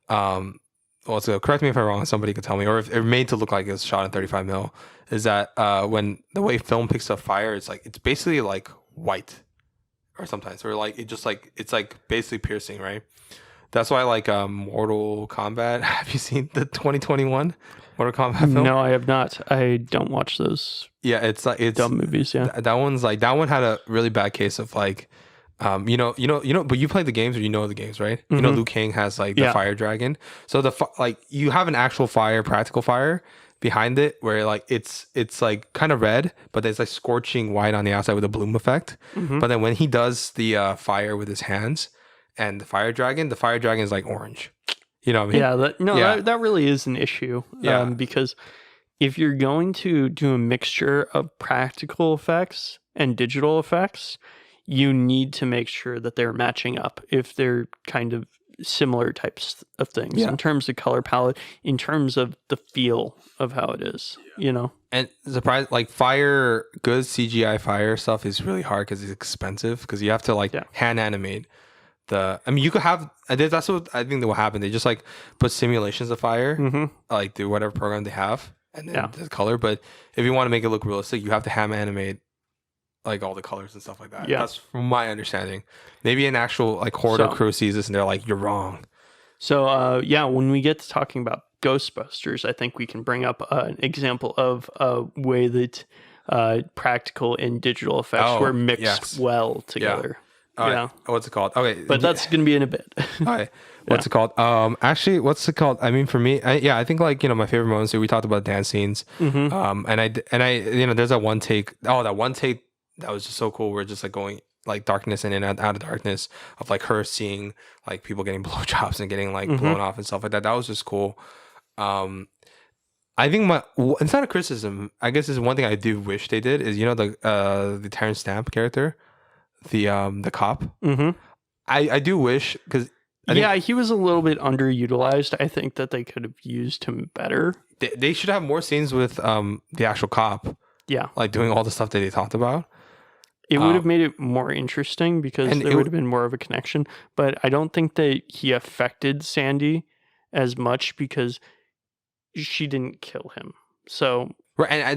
Also, correct me if I'm wrong. Somebody could tell me, or if it made to look like it was shot in 35 mil. Is that when the way film picks up fire, it's basically like white, or sometimes, or like it's like basically piercing, right? That's why like Mortal Kombat. Have you seen the 2021 Mortal Kombat film? No, I have not. I don't watch those. Yeah, it's dumb movies. Yeah, that one had a really bad case of like, but you play the games, or the games, right? Mm-hmm. Liu Kang has like the fire dragon. So you have an actual fire, practical fire behind it, where like it's like kind of red, but there's like scorching white on the outside with a bloom effect. Mm-hmm. But then when he does the fire with his hands and the fire dragon is like orange. You know what I mean? Yeah, that really is an issue. Yeah. Because if you're going to do a mixture of practical effects and digital effects, you need to make sure that they're matching up if they're kind of similar types of things in terms of color palette, in terms of the feel of how it is, And surprise, like good CGI fire stuff is really hard because it's expensive, because you have to hand animate. You could have, that's what I think that will happen. They just like put simulations of fire, like do whatever program they have, and then the color. But if you want to make it look realistic, you have to hand animate like all the colors and stuff like that. Yeah. That's from my understanding. Maybe an actual like horde crew sees this and they're like, you're wrong. So when we get to talking about Ghostbusters, I think we can bring up an example of a way that practical and digital effects were mixed well together. Yeah. Right. What's it called? Okay, but that's gonna be in a bit. All right. What's it called? Actually, what's it called? I mean, for me, I think like my favorite moments. We talked about dance scenes. Mm-hmm. And I there's that one take. Oh, that one take that was just so cool. We're just like going like darkness and out of darkness of like her seeing like people getting blowjobs and getting like blown off and stuff like that. That was just cool. I think it's not a criticism. I guess is one thing I do wish they did is the Terrence Stamp character. The cop. Mm-hmm. I do wish, because he was a little bit underutilized. I think that they could have used him better. They should have more scenes with the actual cop. Yeah, like doing all the stuff that they talked about. It would have made it more interesting, because there would have been more of a connection. But I don't think that he affected Sandy as much, because she didn't kill him. So right, I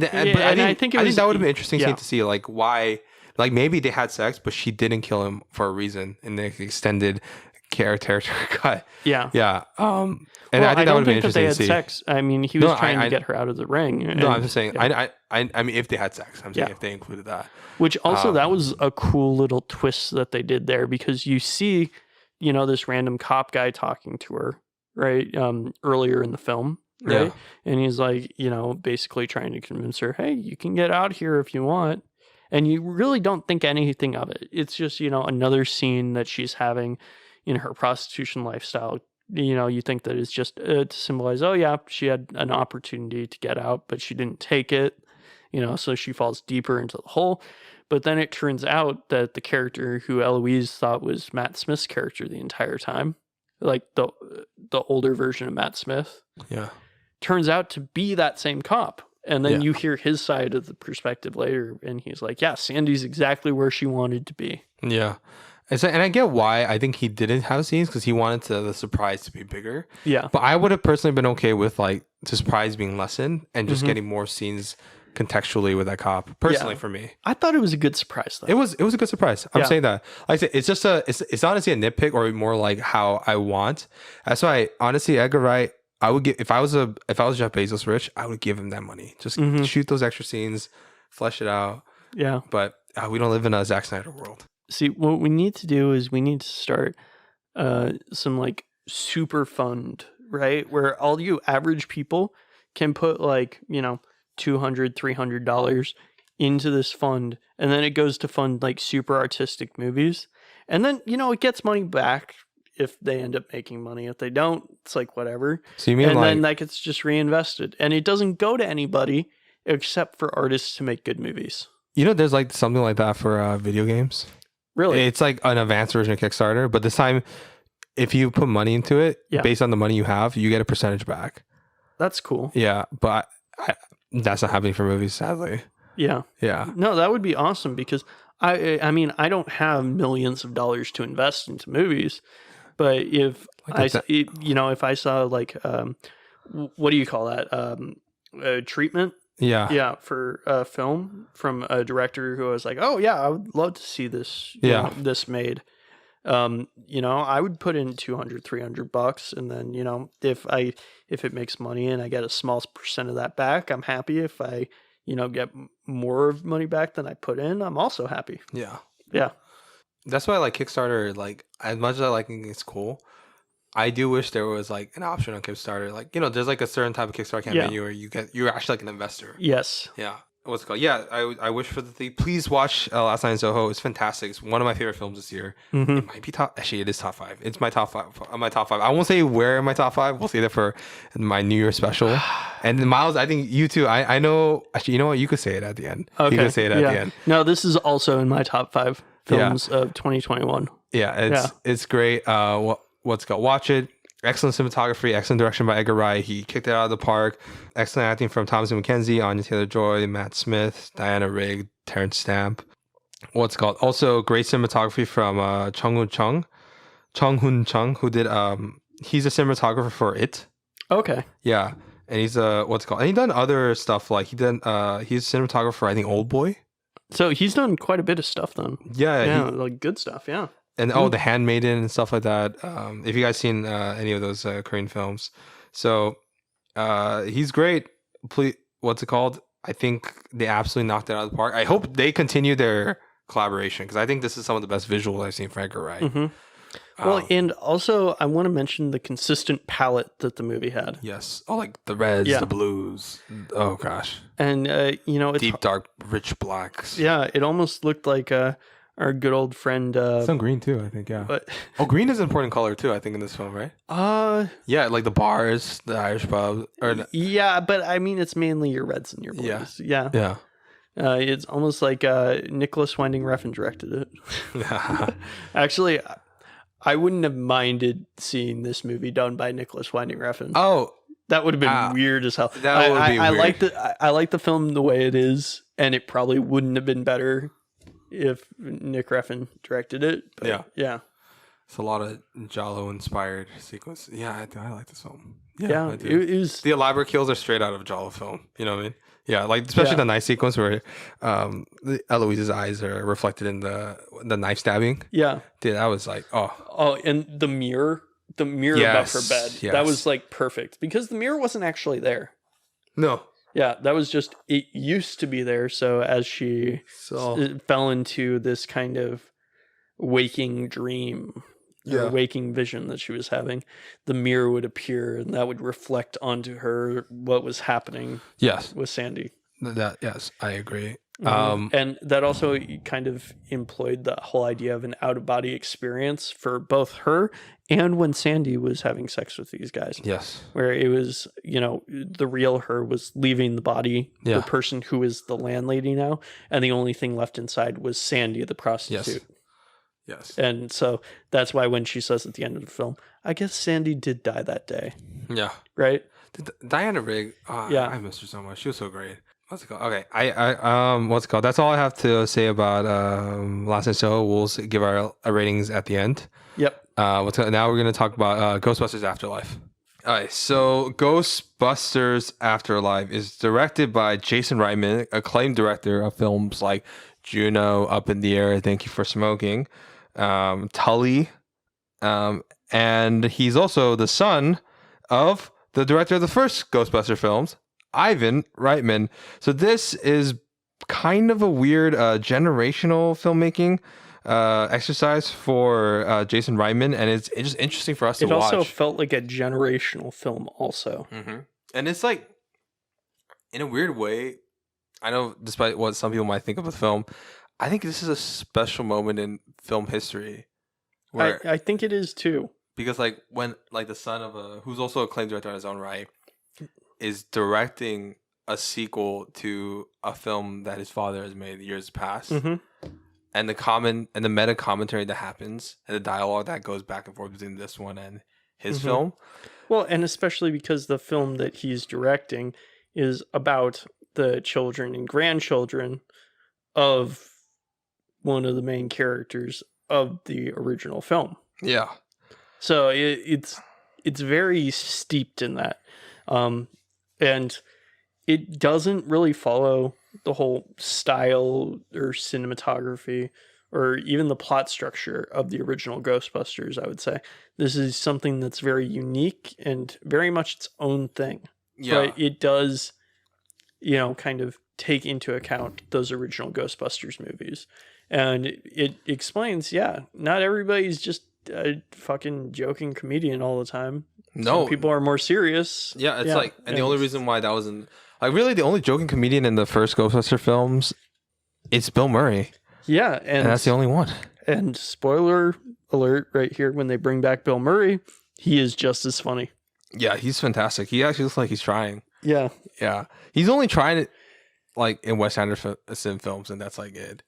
think that would have been interesting to see like why. Like maybe they had sex, but she didn't kill him for a reason in the extended character cut. Yeah. Yeah. And I think that would be interesting to see. Sex. I mean, he was trying to get her out of the ring. I'm just saying. Yeah. I mean, if they had sex, I'm saying if they included that. Which also that was a cool little twist that they did there, because you see, this random cop guy talking to her, right? Earlier in the film. Right. Yeah. And he's like, basically trying to convince her, hey, you can get out here if you want. And you really don't think anything of it. It's just, another scene that she's having in her prostitution lifestyle. You think that it's just to symbolize, oh yeah, she had an opportunity to get out, but she didn't take it, so she falls deeper into the hole. But then it turns out that the character who Eloise thought was Matt Smith's character the entire time, like the older version of Matt Smith, turns out to be that same cop. And then you hear his side of the perspective later, and he's like, yeah, Sandy's exactly where she wanted to be. Yeah. And I get why I think he didn't have scenes, because he wanted the surprise to be bigger. Yeah. But I would have personally been okay with like the surprise being lessened and just getting more scenes contextually with that cop, personally, for me. I thought it was a good surprise, though. It was a good surprise. I'm saying that. Like I said, it's just it's honestly a nitpick, or more like how I want. That's why, honestly, Edgar Wright, I would give, if I was Jeff Bezos rich, I would give him that money. Just shoot those extra scenes, flesh it out. Yeah. But we don't live in a Zack Snyder world. See, what we need to do is we need to start some like super fund, right? Where all you average people can put like, $200, $300 into this fund, and then it goes to fund like super artistic movies. And then, it gets money back if they end up making money. If they don't, it's like whatever. So you mean and then that gets just reinvested. And it doesn't go to anybody except for artists to make good movies. There's like something like that for video games. Really? It's like an advanced version of Kickstarter, but this time, if you put money into it, based on the money you have, you get a percentage back. That's cool. Yeah, but that's not happening for movies, sadly. Yeah. Yeah. No, that would be awesome because I mean, I don't have millions of dollars to invest into movies, but if if I saw like, what do you call that? Treatment. Yeah. Yeah. For a film from a director who was like, oh yeah, I would love to see this, this made. I would put in $200-$300, and then, if it makes money and I get a small percent of that back, I'm happy. If I, get more money back than I put in, I'm also happy. Yeah. Yeah. That's why I like Kickstarter. Like, as much as I like it, it's cool. I do wish there was like an option on Kickstarter. Like, there's like a certain type of Kickstarter campaign where you're actually like an investor. Yes. Yeah. What's it called? Yeah, I wish for the thing. Please watch Last Night in Soho. It's fantastic. It's one of my favorite films this year. Mm-hmm. It might be top. Actually, it is top 5. It's my top 5. My top 5. I won't say where in my top 5. We'll say that for my New Year special. And then Miles, I think you too. I know. Actually, you know what? You could say it at the end. Okay. You could say it at the end. No, this is also in my top 5 films of 2021. Yeah, it's great. What's it called? Watch it. Excellent cinematography, excellent direction by Edgar Wright. He kicked it out of the park. Excellent acting from Thomas McKenzie, Anya Taylor-Joy, Matt Smith, Diana Rigg, Terrence Stamp. What's it called? Also, great cinematography from Chung Hoon Chung, who did he's a cinematographer for It. Okay. Yeah, and he's what's it called? And he's done other stuff like he's a cinematographer for I think Old Boy. So he's done quite a bit of stuff then. Yeah, like good stuff. Yeah. And The Handmaiden and stuff like that. If you guys seen any of those Korean films, so he's great. Please, what's it called? I think they absolutely knocked it out of the park. I hope they continue their collaboration because I think this is some of the best visuals I've seen from Edgar Wright. Mm-hmm. Well, and also I want to mention the consistent palette that the movie had. Yes. Oh, like the reds, the blues. Oh gosh. And it's deep, dark, rich blacks. Yeah, it almost looked like our good old friend. Some green too, I think. Yeah. But green is an important color too, I think, in this film, right? Yeah, like the bars, the Irish pub. Yeah, but I mean, it's mainly your reds and your blues. Yeah. Yeah. It's almost like Nicholas Winding Refn directed it. Actually, I wouldn't have minded seeing this movie done by Nicholas Winding Refn. Oh, that would have been weird as hell. That would be weird. I like the film the way it is, and it probably wouldn't have been better if Nick Refn directed it. But yeah. It's a lot of Giallo inspired sequence. Yeah, I like this film. Yeah, it was. The elaborate kills are straight out of Giallo film. You know what I mean? Yeah, like especially the knife sequence where Eloise's eyes are reflected in the knife stabbing. Yeah, dude, that was like and the mirror above her bed. Yes. That was like perfect because the mirror wasn't actually there. No. Yeah, that was just it used to be there. So as she fell into this kind of waking dream. Waking vision that she was having, the mirror would appear and that would reflect onto her what was happening with Sandy. Yes, I agree. And that also kind of employed the whole idea of an out-of-body experience for both her and when Sandy was having sex with these guys. Yes. Where it was, the real her was leaving the body, the person who is the landlady now, and the only thing left inside was Sandy, the prostitute. Yes. And so that's why when she says at the end of the film, I guess Sandy did die that day. Yeah. Right? Diana Rigg, I miss her so much. She was so great. What's it called? Okay. What's it called? That's all I have to say about Last Night in Soho. We'll give our ratings at the end. Yep. Now we're going to talk about Ghostbusters Afterlife. All right. So Ghostbusters Afterlife is directed by Jason Reitman, acclaimed director of films like Juno, Up in the Air, Thank You for Smoking, Tully, and he's also the son of the director of the first Ghostbuster films, Ivan Reitman. So this is kind of a weird generational filmmaking exercise for Jason Reitman, and it's just interesting for us to watch. It also felt like a generational film also. Mm-hmm. And it's like in a weird way, I know despite what some people might think of the film, I think this is a special moment in film history. Where I think it is too. Because like when like the son of who's also a acclaimed director in his own right is directing a sequel to a film that his father has made years past. And the meta commentary that happens and the dialogue that goes back and forth between this one and his film. Well, and especially because the film that he's directing is about the children and grandchildren of one of the main characters of the original film. Yeah. So it's very steeped in that. And it doesn't really follow the whole style or cinematography or even the plot structure of the original Ghostbusters, I would say. This is something that's very unique and very much its own thing. Yeah. But it does, kind of take into account those original Ghostbusters movies. And it explains, not everybody's just a fucking joking comedian all the time. No. Some people are more serious. Yeah, it's like, and the only reason why that wasn't, like, really the only joking comedian in the first Ghostbuster films, it's Bill Murray. Yeah, and that's the only one. And spoiler alert right here, when they bring back Bill Murray, he is just as funny. Yeah, he's fantastic. He actually looks like he's trying. Yeah. Yeah. He's only trying it, like, in Wes Anderson films, and that's, like, it.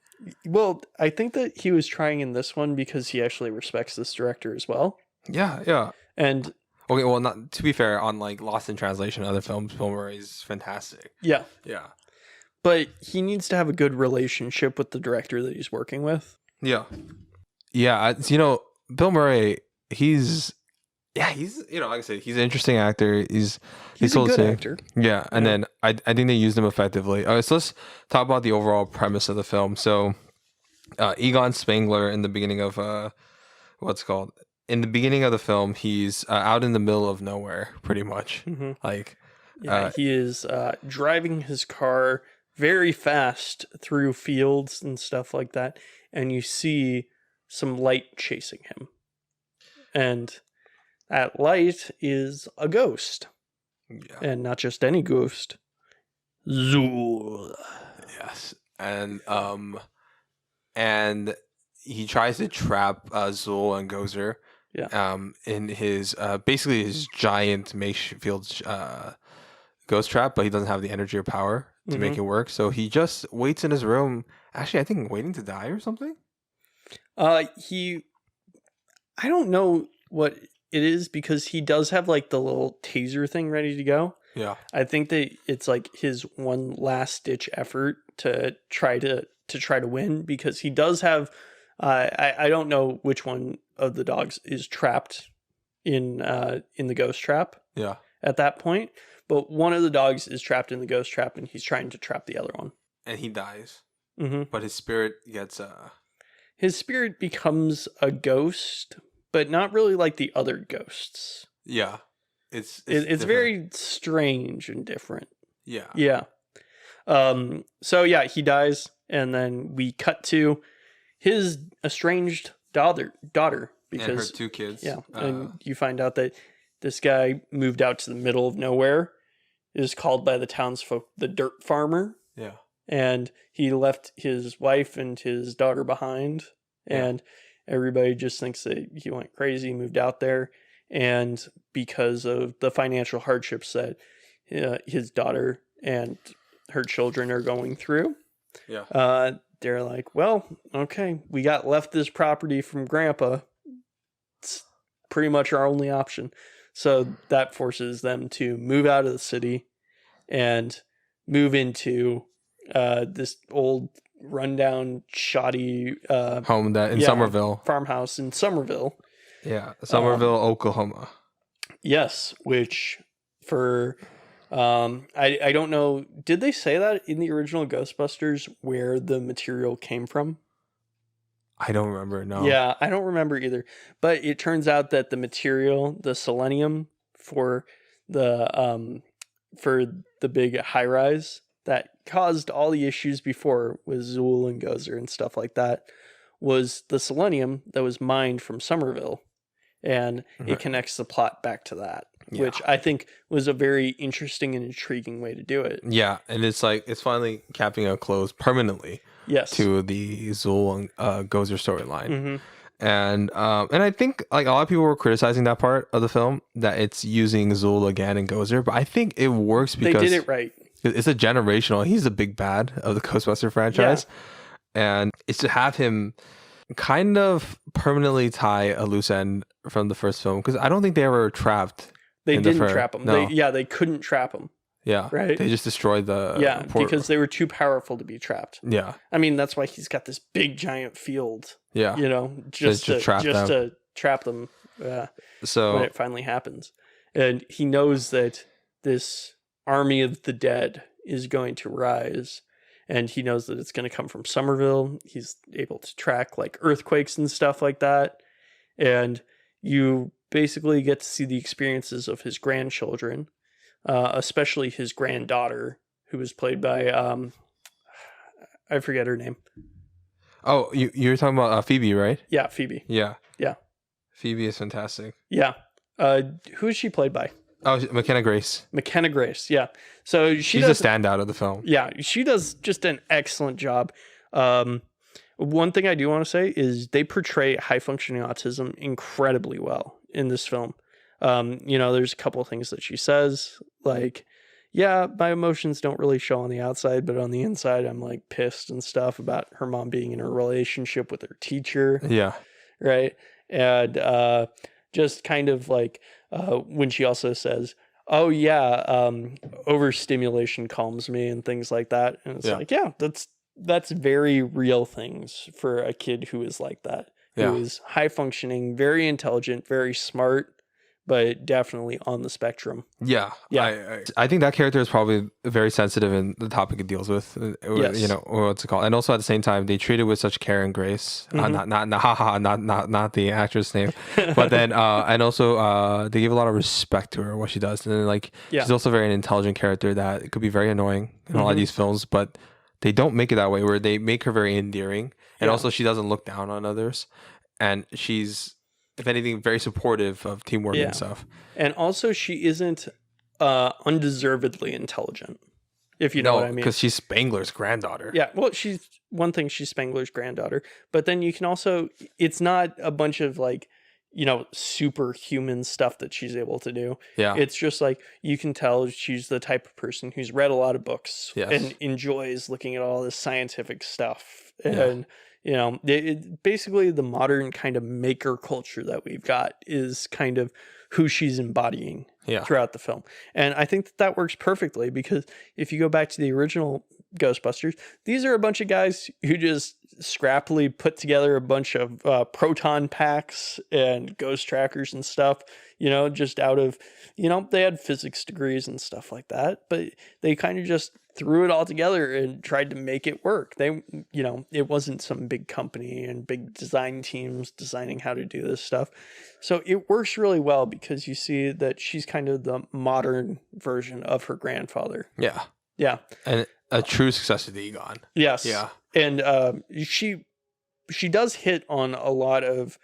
Well, I think that he was trying in this one because he actually respects this director as well. Yeah, yeah. And... okay, well, not to be fair, on, like, Lost in Translation and other films, Bill Murray's fantastic. Yeah. Yeah. But he needs to have a good relationship with the director that he's working with. Yeah. Yeah, Bill Murray, he's like I said, he's an interesting actor. He's a good actor. Yeah, and then I think they used him effectively. So let's talk about the overall premise of the film. So Egon Spengler in the beginning of in the beginning of the film, he's out in the middle of nowhere, pretty much. Like, he is driving his car very fast through fields and stuff like that, and you see some light chasing him, and that light is a ghost. Yeah. And not just any ghost, Zuul. Yes, and he tries to trap Zuul and Gozer. Yeah. In his basically his giant makeshift ghost trap, but he doesn't have the energy or power to make it work. So he just waits in his room. Actually, I think waiting to die or something. I don't know what it is, because he does have like the little taser thing ready to go. Yeah. I think that it's like his one last ditch effort to try to win, because he does have I don't know which one of the dogs is trapped in the ghost trap. Yeah. At that point, but one of the dogs is trapped in the ghost trap, and he's trying to trap the other one. And he dies. But his spirit gets his spirit becomes a ghost, but not really like the other ghosts. Yeah. It's very strange and different. Yeah. Yeah. So yeah, he dies, and then we cut to his estranged daughter, because and her 2 kids. Yeah. And you find out that this guy moved out to the middle of nowhere, is called by the townsfolk the dirt farmer. Yeah. And he left his wife and his daughter behind, and everybody just thinks that he went crazy, moved out there. And because of the financial hardships that his daughter and her children are going through, they're like, well, okay, we got left this property from Grandpa. It's pretty much our only option. So that forces them to move out of the city and move into this old rundown shoddy home that in Somerville, farmhouse in Somerville. Yeah, Somerville, Oklahoma. Yes, which for I don't know, did they say that in the original Ghostbusters where the material came from? I don't remember, no. Yeah, I don't remember either. But it turns out that the material, the selenium for the big high rise that caused all the issues before with Zuul and Gozer and stuff like that, was the selenium that was mined from Somerville. And it connects the plot back to that. which I think was a very interesting and intriguing way to do it. Yeah, and it's like it's finally capping a close permanently. Yes. To the Zool and Gozer storyline. And I think like a lot of people were criticizing that part of the film, that it's using Zool again and Gozer, but I think it works because they did it right. It's a generational. He's the big bad of the Ghostbuster franchise, and it's to have him kind of permanently tie a loose end from the first film, because I don't think they ever trapped. They didn't trap him. No. They couldn't trap him. Yeah. Right. They just destroyed the because they were too powerful to be trapped. Yeah. I mean, that's why he's got this big giant field. Yeah. You know, just to trap them so when it finally happens. And he knows that this army of the dead is going to rise, and he knows that it's going to come from Somerville. He's able to track like earthquakes and stuff like that. And you basically get to see the experiences of his grandchildren. Especially his granddaughter, who was played by I forget her name. Oh, you're talking about Phoebe, right? Yeah, Phoebe. Yeah. Yeah. Phoebe is fantastic. Yeah. Who is she played by? Oh, Mckenna Grace. Mckenna Grace, yeah. So she's a standout of the film. Yeah, she does just an excellent job. One thing I do want to say is they portray high-functioning autism incredibly well in this film. There's a couple of things that she says, like, yeah, my emotions don't really show on the outside, but on the inside, I'm like pissed and stuff about her mom being in a relationship with her teacher. Yeah. Right. And just kind of like when she also says, oh, yeah, overstimulation calms me and things like that. And it's like, yeah, that's very real things for a kid who is like that, who is high functioning, very intelligent, very smart, but definitely on the spectrum. Yeah. I think that character is probably very sensitive in the topic it deals with. Yes. Or what's it called? And also at the same time, they treat it with such care and grace. Not the actress name, but then and also they give a lot of respect to her, what she does. And then she's also very an intelligent character that could be very annoying in a lot of these films, but they don't make it that way, where they make her very endearing. And also she doesn't look down on others, and she's, if anything, very supportive of teamwork and stuff. And also she isn't undeservedly intelligent, if you know what I mean. Because she's Spangler's granddaughter. Yeah, well, she's Spangler's granddaughter. But then you can also, it's not a bunch of superhuman stuff that she's able to do. Yeah. It's just you can tell she's the type of person who's read a lot of books and enjoys looking at all this scientific stuff. And basically the modern kind of maker culture that we've got is kind of who she's embodying throughout the film. And I think that works perfectly, because if you go back to the original Ghostbusters, these are a bunch of guys who just scrappily put together a bunch of proton packs and ghost trackers and stuff, just out of, they had physics degrees and stuff like that, but they kind of just threw it all together and tried to make it work. They, it wasn't some big company and big design teams designing how to do this stuff. So it works really well, because you see that she's kind of the modern version of her grandfather. Yeah. Yeah. And a true successor to Egon. Yes. Yeah. And she does hit on a lot of,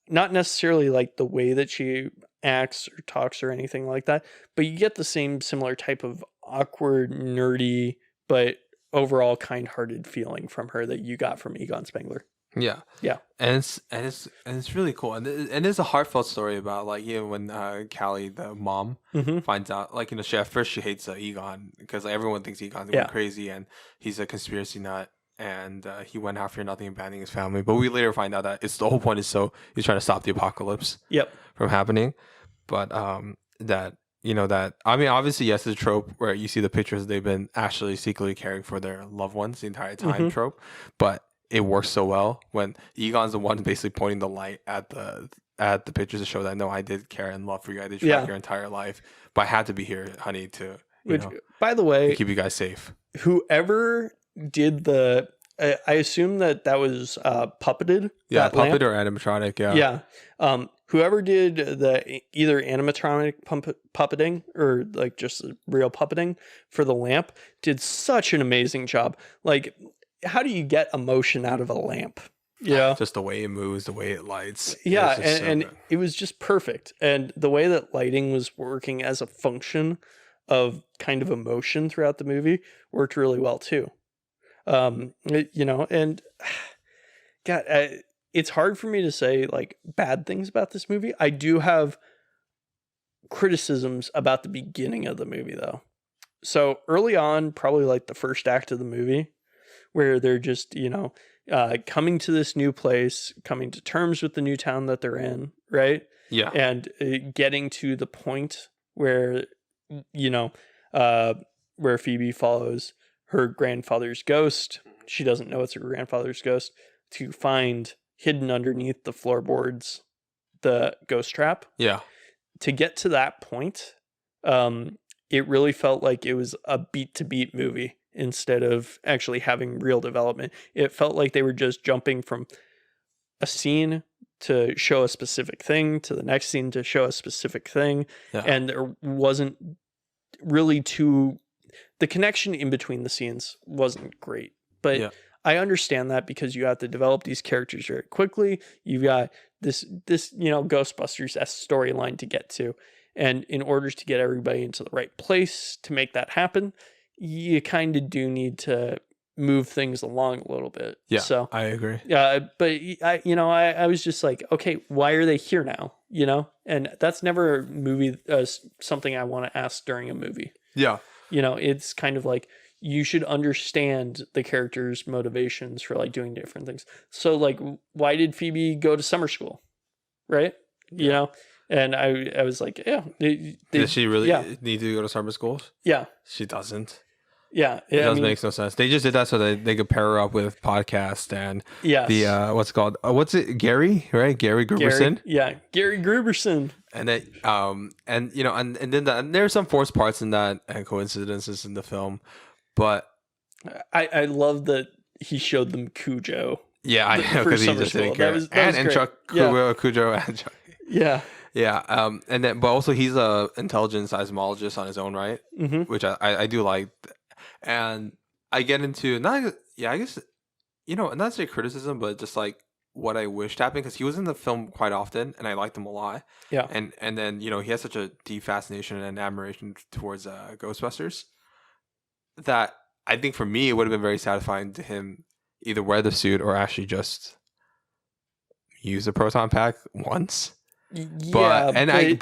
not necessarily the way that she acts or talks or anything like that, but you get the similar type of awkward, nerdy, but overall kind-hearted feeling from her that you got from Egon Spengler. Yeah. Yeah. And it's really cool. And it's a heartfelt story about when Callie, the mom, finds out, she at first she hates Egon, because everyone thinks Egon's going crazy and he's a conspiracy nut, and he went after nothing, abandoning his family. But we later find out that the whole point is he's trying to stop the apocalypse from happening. But obviously, yes, it's a trope where you see the pictures they've been actually secretly caring for their loved ones the entire time trope, but it works so well when Egon's the one basically pointing the light at the pictures to show that, no, I did care and love for you. I did track your entire life, but I had to be here, honey, to by the way, keep you guys safe. Whoever did I assume that was puppeted. Yeah, puppet or animatronic. Yeah. Yeah. Whoever did the either animatronic puppeting or just real puppeting for the lamp did such an amazing job. How do you get emotion out of a lamp? Yeah. Just the way it moves, the way it lights. Yeah, It's and it was just perfect. And the way that lighting was working as a function of kind of emotion throughout the movie worked really well too. And God, it's hard for me to say like bad things about this movie. I do have criticisms about the beginning of the movie though. So early on, probably like the first act of the movie, where they're just, coming to this new place, coming to terms with the new town that they're in, right? Yeah. And getting to the point where, where Phoebe follows her grandfather's ghost. She doesn't know it's her grandfather's ghost, to find hidden underneath the floorboards the ghost trap. Yeah. To get to that point, it really felt like it was a beat to beat movie instead of actually having real development. It felt like they were just jumping from a scene to show a specific thing to the next scene to show a specific thing. Yeah. And there wasn't really the connection in between the scenes wasn't great. But yeah. I understand that because you have to develop these characters very quickly. You've got this Ghostbusters-esque storyline to get to. And in order to get everybody into the right place to make that happen, you kind of do need to move things along a little bit. Yeah, so I agree. Yeah, but I was just like, okay, why are they here now? And that's never a movie, something I want to ask during a movie. Yeah. It's kind of like, you should understand the characters' motivations for like doing different things. So like, why did Phoebe go to summer school? Right. Yeah. And I was like, yeah. Does she really need to go to summer school? Yeah. She doesn't. Yeah. It doesn't make no sense. They just did that so that they could pair her up with podcast and the what's it called? What's it? Gary, right? Gary Gruberson. Gary Gruberson. And then and then there's some forced parts in that and coincidences in the film, but I love that he showed them Cujo. Yeah, I know, because he just didn't care. And Chuck Cujo and Chuck. Yeah. Yeah, and then but also he's a intelligence seismologist on his own right, which I do like, and I get into I guess not say criticism, but just like what I wished happened, because he was in the film quite often and I liked him a lot. Yeah, and then he has such a deep fascination and admiration towards Ghostbusters that I think for me it would have been very satisfying to him either wear the suit or actually just use a proton pack once. But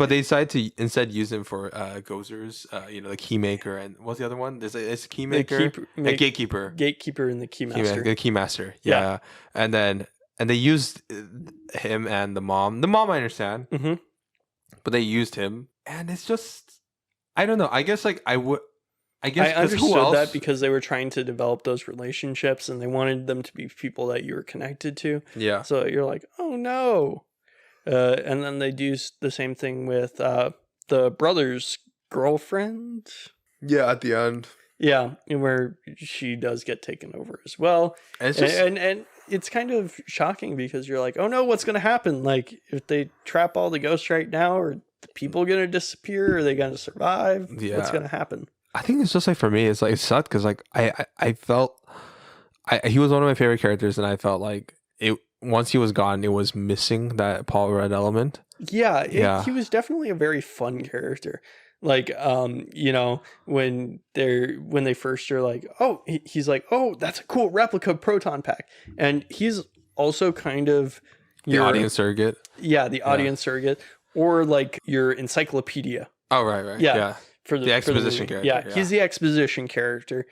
they decided to instead use him for Gozers, the Keymaker, and what's the other one? It's a Keymaker, a Gatekeeper, and the Keymaster. The Keymaster, yeah. And they used him and the mom. The mom I understand, but they used him, and it's just I don't know. I guess I understood that because they were trying to develop those relationships and they wanted them to be people that you were connected to. Yeah. So you're like, oh no. And then they do the same thing with the brother's girlfriend. Yeah, at the end. Yeah, where she does get taken over as well. And it's kind of shocking because you're like, oh no, what's going to happen? Like, if they trap all the ghosts right now, are the people going to disappear? Are they going to survive? Yeah. What's going to happen? I think it's just like for me, it's like it sucked because like I felt he was one of my favorite characters, and I felt like it. Once he was gone, it was missing that Paul Rudd element. Yeah, he was definitely a very fun character. Like, when they first are like, oh, he's like, oh, that's a cool replica proton pack, and he's also kind of the audience surrogate. Yeah, the audience surrogate, or like your encyclopedia. Oh, right. Yeah. For the exposition character. Yeah, he's the exposition character,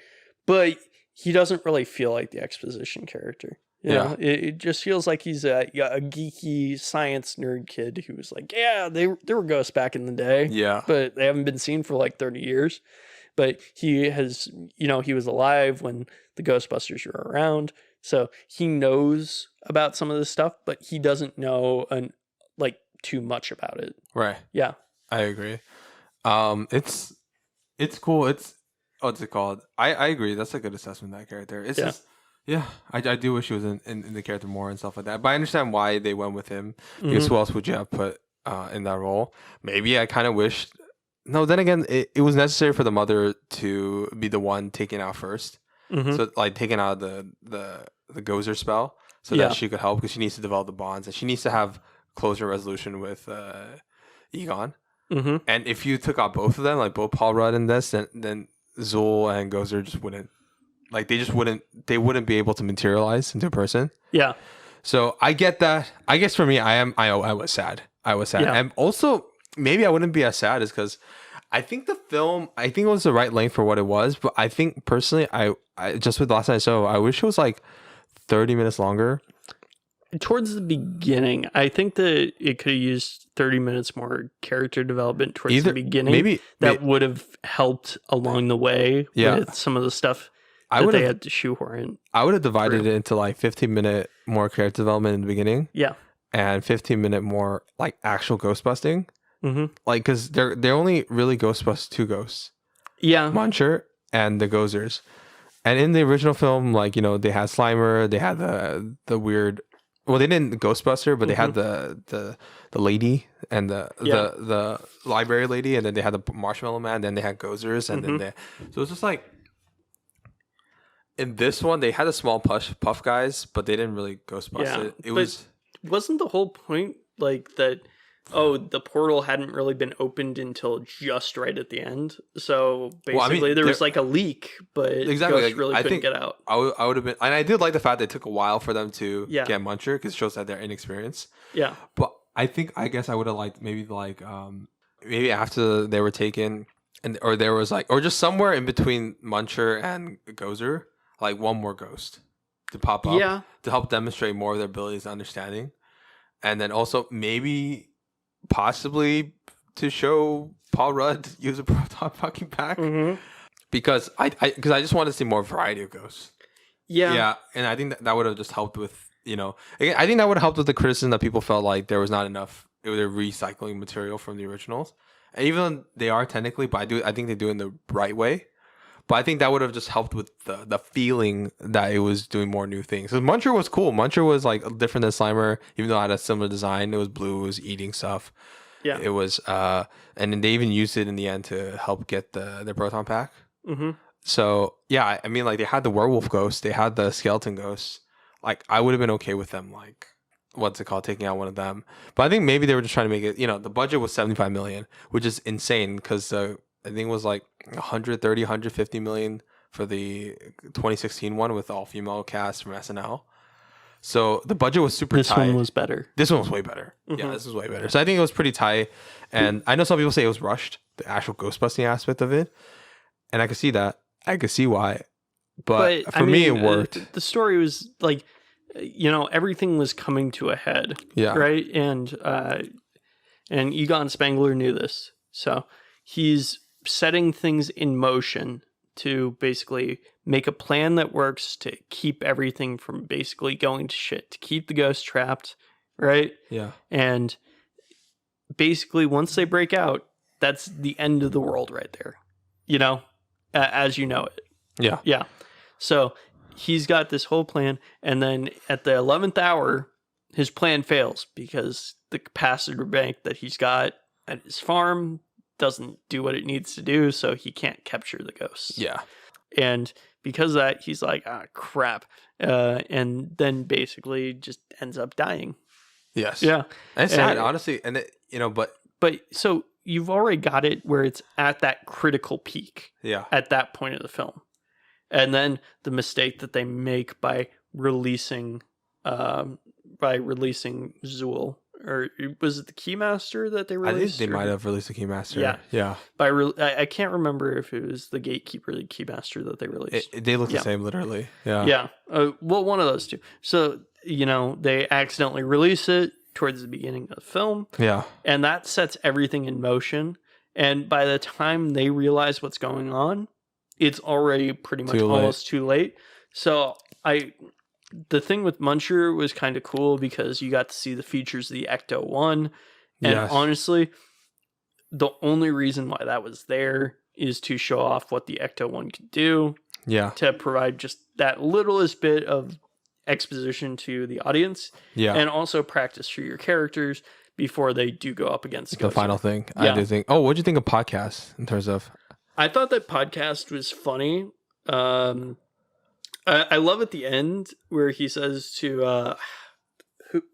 but he doesn't really feel like the exposition character. It just feels like he's a geeky science nerd kid who was like, yeah, there were ghosts back in the day. Yeah. But they haven't been seen for like 30 years. But he has, he was alive when the Ghostbusters were around. So he knows about some of this stuff, but he doesn't know too much about it. Right. Yeah. I agree. It's cool. What's it called? I agree. That's a good assessment of that character. It's just I do wish he was in the character more and stuff like that. But I understand why they went with him. Because who else would you have put in that role? Maybe I kind of wished. No, then again, it was necessary for the mother to be the one taken out first. So like taking out the Gozer spell. so that she could help, because she needs to develop the bonds and she needs to have closer resolution with Egon. Mm-hmm. And if you took out both of them, like both Paul Rudd and this, then Zool and Gozer just wouldn't, like they wouldn't be able to materialize into a person. Yeah. So I get that. I guess for me, I was sad. Yeah. And also maybe I wouldn't be as sad is because I think the film, it was the right length for what it was. But I think personally, I just with last night, so I wish it was like 30 minutes longer. Towards the beginning, I think that it could have used 30 minutes more character development towards the beginning. Maybe would have helped along the way with some of the stuff that they had to shoehorn. I would have divided it into like 15-minute more character development in the beginning. Yeah. And 15-minute more like actual ghost busting. Mm-hmm. Like, because they're only really ghostbust two ghosts. Yeah. Muncher and the Gozers. And in the original film, like, you know, they had Slimer, they had the weird... Well, they didn't Ghostbuster, but they had the lady and the library lady, and then they had the Marshmallow Man, then they had Gozers, and then so it's just like in this one they had the small puff guys, but they didn't really Ghostbust it. Wasn't the whole point like that? Oh, the portal hadn't really been opened until just right at the end. So basically, there was like a leak, but Ghost really couldn't get out. I would have been, and I did like the fact that it took a while for them to get Muncher, because it shows that they're inexperienced. Yeah, but I guess I would have liked maybe after they were taken, or there was like, or just somewhere in between Muncher and Gozer, like one more ghost to pop up, to help demonstrate more of their abilities and understanding, and then also maybe. Possibly to show Paul Rudd use a proton fucking pack, because I just want to see more variety of ghosts. Yeah, and I think that would have just helped with, you know, again, I think that would have helped with the criticism that people felt like there was not enough, they were recycling material from the originals, and even though they are technically, but I think they do it in the right way. But I think that would have just helped with the feeling that it was doing more new things. So Muncher was cool. Muncher was like different than Slimer, even though it had a similar design. It was blue. It was eating stuff. Yeah. It was, and then they even used it in the end to help get the proton pack. Mm-hmm. So yeah, I mean, like they had the werewolf ghost, they had the skeleton ghosts. Like I would have been okay with them, like what's it called, taking out one of them. But I think maybe they were just trying to make it. You know, the budget was $75 million, which is insane because I think it was like 150 million for the 2016 one with all female cast from SNL. So the budget was super tight. This one was better. This one was way better. Mm-hmm. Yeah, this was way better. So I think it was pretty tight. And I know some people say it was rushed, the actual ghostbusting aspect of it. And I could see that. I could see why. But for me, it worked. The story was like, you know, everything was coming to a head. Yeah. Right? And Egon Spengler knew this. So he's setting things in motion to basically make a plan that works to keep everything from basically going to shit, to keep the ghosts trapped, right? Yeah. And basically, once they break out, that's the end of the world right there, you know, as you know it. Yeah. Yeah. So he's got this whole plan, and then at the 11th hour, his plan fails because the capacitor bank that he's got at his farm doesn't do what it needs to do, so he can't capture the ghosts. Yeah. And because of that, he's like, crap. And then basically just ends up dying. Yes. Yeah. And it's sad, honestly. And, you know, but so you've already got it where it's at that critical peak. Yeah. At that point of the film. And then the mistake that they make by releasing Zool. Or was it the Keymaster that they released? I think they might have released the Keymaster. Yeah. I can't remember if it was the Gatekeeper or the Keymaster that they released. They look the same, literally. Yeah. Yeah. Well, one of those two. So, you know, they accidentally release it towards the beginning of the film. Yeah. And that sets everything in motion. And by the time they realize what's going on, it's already pretty much almost too late. So the thing with Muncher was kind of cool because you got to see the features of the Ecto-1. And honestly, the only reason why that was there is to show off what the Ecto-1 could do. Yeah. To provide just that littlest bit of exposition to the audience. Yeah. And also practice for your characters before they do go up against the final thing. Yeah. I do think. Oh, what'd you think of podcast in terms of? I thought that podcast was funny. I love at the end where he says to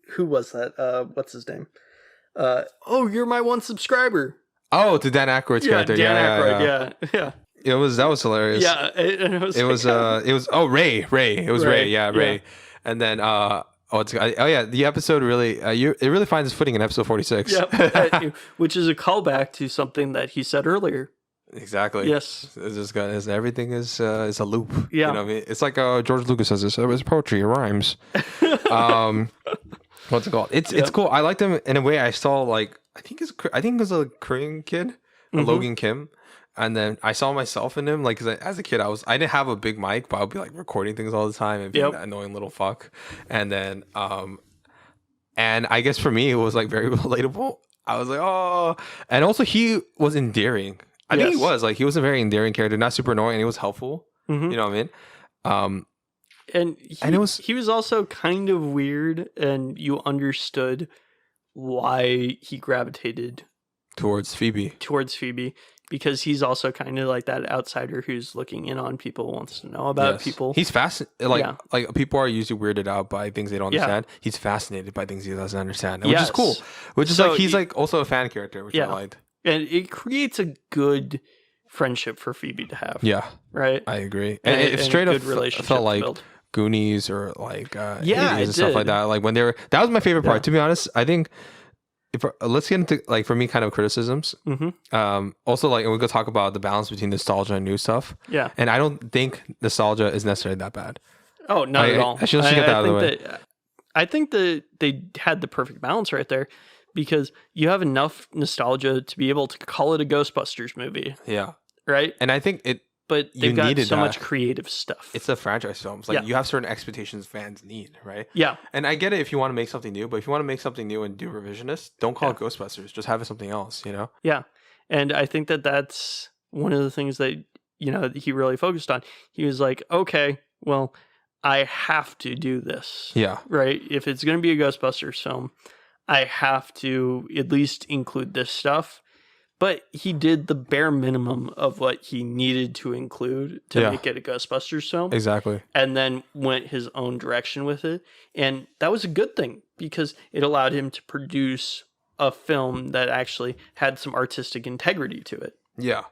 who was that? What's his name? Oh, you're my one subscriber. Oh, to Dan Aykroyd's character. Dan Aykroyd. Yeah. That was hilarious. Yeah, it was Ray. It was Ray. Yeah, Ray. Yeah. And then the episode really it really finds its footing in episode 46. Yep. Which is a callback to something that he said earlier. Exactly. Yes. It's just everything is a loop. Yeah. You know what I mean? It's like George Lucas says this. It was poetry, it rhymes. What's it called? It's cool. I liked him in a way. I saw like I think it was a Korean kid, Logan Kim, and then I saw myself in him. Like 'cause as a kid, I didn't have a big mic, but I'll be like recording things all the time and being that annoying little fuck. And then and I guess for me it was like very relatable. I was like, oh, and also he was endearing. I think he was a very endearing character, not super annoying, and he was helpful. You know what I mean? And he was also kind of weird, and you understood why he gravitated towards Phoebe, because he's also kind of like that outsider who's looking in on people, wants to know about people. He's fascinated. Like people are usually weirded out by things they don't understand. He's fascinated by things he doesn't understand, which is cool. Which is like he's like also a fan character, which I liked. And it creates a good friendship for Phoebe to have. Yeah. Right? I agree. And it straight up felt like Goonies or like and stuff like that. Like when they were, that was my favorite part. To be honest, I think let's get into like for me kind of criticisms. Also like we go talk about the balance between nostalgia and new stuff. Yeah. And I don't think nostalgia is necessarily that bad. Oh, not at all. I should get that out of the way. I think that they had the perfect balance right there. Because you have enough nostalgia to be able to call it a Ghostbusters movie. Yeah. Right? And I think but they've got so much creative stuff. It's a franchise film. It's like you have certain expectations fans need, right? Yeah. And I get it if you want to make something new, but if you want to make something new and do revisionist, don't call it Ghostbusters. Just have it something else, you know? Yeah. And I think that that's one of the things that, he really focused on. He was like, okay, well, I have to do this. Yeah. Right? If it's going to be a Ghostbusters film, I have to at least include this stuff. But he did the bare minimum of what he needed to include to make it a Ghostbusters film. Exactly. And then went his own direction with it. And that was a good thing because it allowed him to produce a film that actually had some artistic integrity to it. Yeah.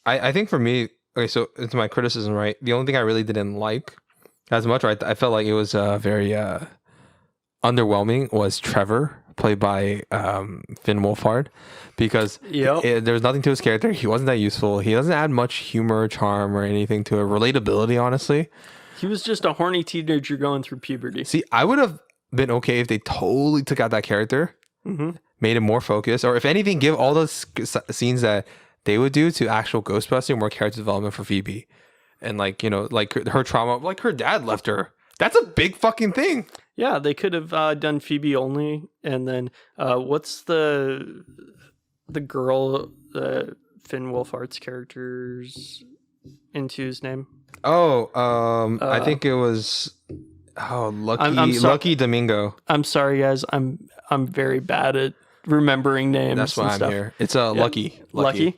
I think for me, okay, so it's my criticism, right? The only thing I really didn't like as much, right? I felt like it was very... underwhelming was Trevor, played by Finn Wolfhard, because there was nothing to his character. He wasn't that useful. He doesn't add much humor, charm, or anything to it. Relatability, honestly. He was just a horny teenager going through puberty. See, I would have been okay if they totally took out that character, made it more focused, or if anything, give all those scenes that they would do to actual Ghostbusters more character development for Phoebe. And like, like her trauma, like her dad left her. That's a big fucking thing. Yeah, they could have done Phoebe only, and then what's the girl Finn Wolfhard's character's into his name? I think it was Lucky Domingo. I'm sorry, guys. I'm very bad at remembering names. That's why I'm here. It's Lucky.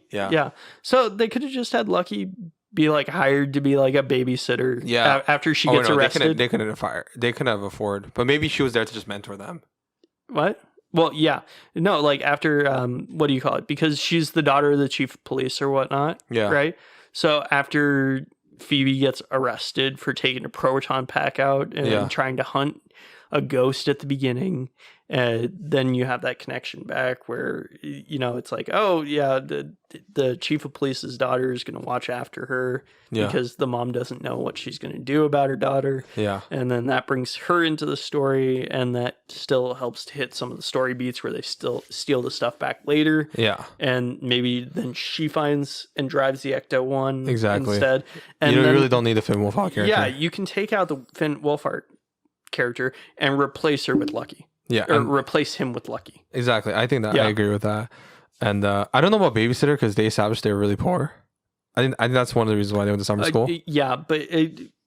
Yeah. So they could have just had Lucky be like hired to be like a babysitter after she gets arrested. They couldn't afford, but maybe she was there to just mentor them. What? Well, yeah. No, like after what do you call it? Because she's the daughter of the chief of police or whatnot. Yeah. Right? So after Phoebe gets arrested for taking a proton pack out and trying to hunt a ghost at the beginning, then you have that connection back where it's like, oh yeah, the chief of police's daughter is going to watch after her because the mom doesn't know what she's going to do about her daughter, and then that brings her into the story, and that still helps to hit some of the story beats where they still steal the stuff back later, and maybe then she finds and drives the Ecto-1 instead, and you really don't need the Finn Wolfhard character. You can take out the Finn Wolfhard character and replace her with Lucky. Or replace him with Lucky. Exactly. I think that I agree with that. And I don't know about Babysitter because they established they were really poor. I think that's one of the reasons why they went to summer school. Yeah, but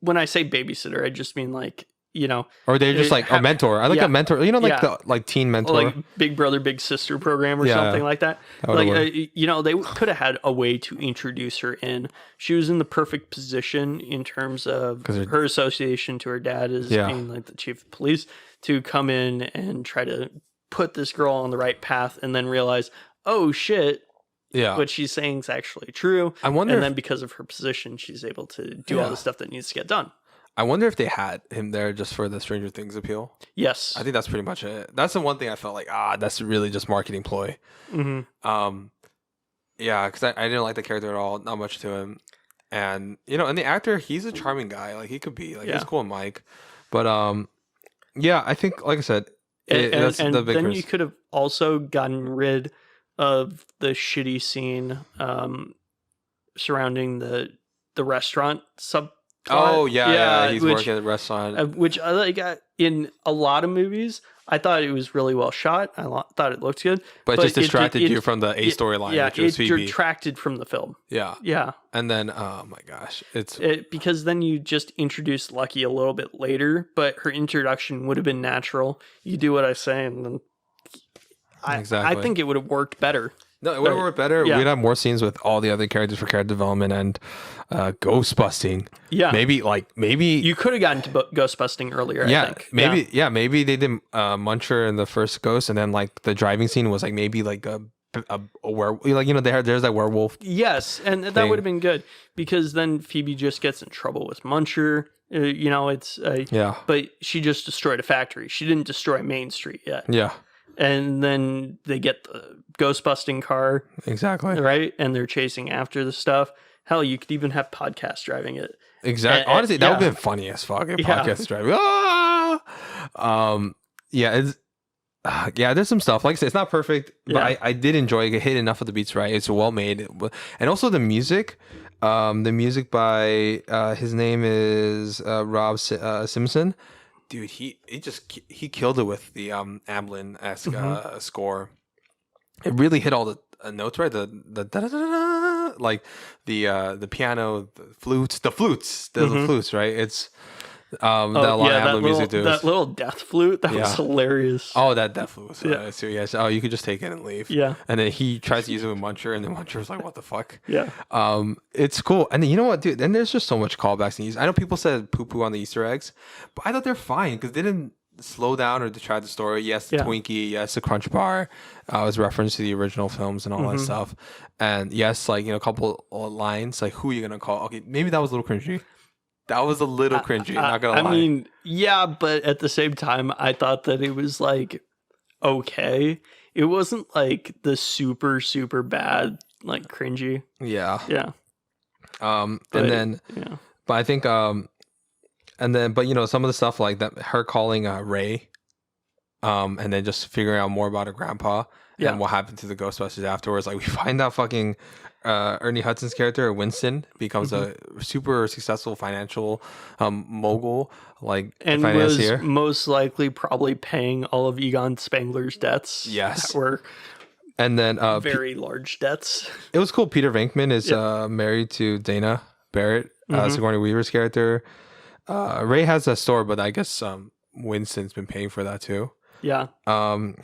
when I say Babysitter, I just mean like you know, or they're just like a mentor. I like a mentor, you know, like the like teen mentor, like Big Brother Big Sister program or something like that. Like you know, they could have had a way to introduce her in. She was in the perfect position in terms of her association to her dad as being like the chief of police, to come in and try to put this girl on the right path, and then realize, oh shit, what she's saying is actually true. I wonder, and then because of her position, she's able to do all the stuff that needs to get done. I wonder if they had him there just for the Stranger Things appeal. Yes, I think that's pretty much it. That's the one thing I felt like, that's really just marketing ploy. Yeah, because I didn't like the character at all, not much to him, and you know, and the actor, he's a charming guy. Like he could be like he's cool, Mike, but yeah, I think like I said, that's the big. Then you could have also gotten rid of the shitty scene surrounding the restaurant subplot. Oh yeah, he's working at the restaurant, which I like. In a lot of movies, I thought it was really well shot. I thought it looked good, but it just distracted you from the A storyline, which was Phoebe. It detracted from the film. Yeah. And then, oh my gosh, because then you just introduced Lucky a little bit later, but her introduction would have been natural. You do what I say, and then I think it would have worked better. No, it would have worked better. We'd have more scenes with all the other characters for character development and ghost busting. Yeah. Maybe you could have gotten to ghost busting earlier, I think. Maybe they did Muncher in the first Ghost, and then like the driving scene was like maybe like a werewolf, like, you know, there's that werewolf. Yes, and that would have been good, because then Phoebe just gets in trouble with Muncher. You know, it's but she just destroyed a factory. She didn't destroy Main Street yet. Yeah. And then they get the ghost busting car. Exactly. Right? And they're chasing after the stuff. Hell, you could even have podcast driving it. Exactly. Honestly, that would have been funny as fuck. Podcast driving. There's some stuff. Like I said, it's not perfect, but I did enjoy it. It hit enough of the beats right. It's well made. And also the music. The music by his name is Rob Simpson. Dude, he killed it with the Amblin-esque score. It really hit all the notes right. The da-da-da-da-da, like the piano, the flutes, the flutes, right? It's that a lot of Amblin music do. That little death flute, that was hilarious. Oh, that death flute was serious. Oh, you could just take it and leave. Yeah. And then he tries to use it with Muncher, and then Muncher's like, what the fuck? Yeah. It's cool. And then, you know what, dude? And there's just so much callbacks and I know people said poo-poo on the Easter eggs, but I thought they're fine because they didn't slow down or detract the story. Yes, the Twinkie. Yes, the Crunch Bar was reference to the original films and all that stuff. And yes, like, you know, a couple of lines, like, who are you going to call? Okay, maybe that was a little cringy. That was a little cringy, not gonna lie. I mean, yeah, but at the same time, I thought that it was like okay. It wasn't like the super, super bad, like cringy. Yeah. Yeah. But I think but you know, some of the stuff like that, her calling Ray, and then just figuring out more about her grandpa and what happened to the Ghostbusters afterwards. Like, we find out fucking Ernie Hudson's character Winston becomes a super successful financial mogul, like, and financier. Was most likely probably paying all of Egon Spengler's debts. Yes, that were and then very large debts. It was cool. Peter Venkman is married to Dana Barrett, Sigourney Weaver's character. Ray has a store, but I guess Winston's been paying for that too. Yeah. And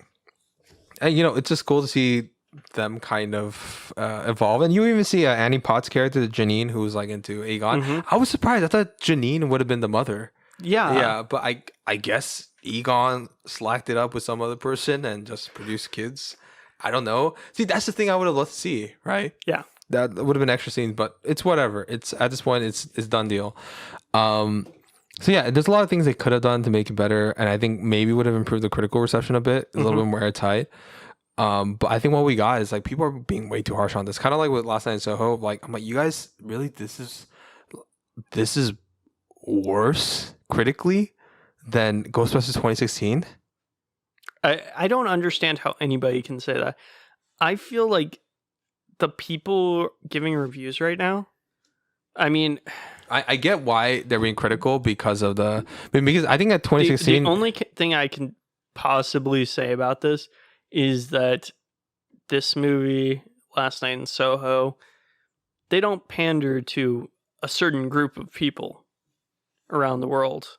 you know, it's just cool to see them kind of evolve, and you even see Annie Potts' character Janine, who's like into Egon. I was surprised. I thought Janine would have been the mother. Yeah, but I guess Egon slacked it up with some other person and just produced kids. I don't know. See, that's the thing I would have loved to see, right? Yeah, that would have been extra scenes, but it's whatever. It's at this point, it's done deal. So yeah, there's a lot of things they could have done to make it better, and I think maybe would have improved the critical reception a bit, a little bit more airtight. But I think what we got is like people are being way too harsh on this. Kind of like with Last Night in Soho. Like, I'm like, you guys really, this is worse critically than Ghostbusters 2016. I don't understand how anybody can say that. I feel like the people giving reviews right now, I mean, I get why they're being critical because of because I think at 2016, the only thing I can possibly say about this is that this movie, Last Night in Soho, they don't pander to a certain group of people around the world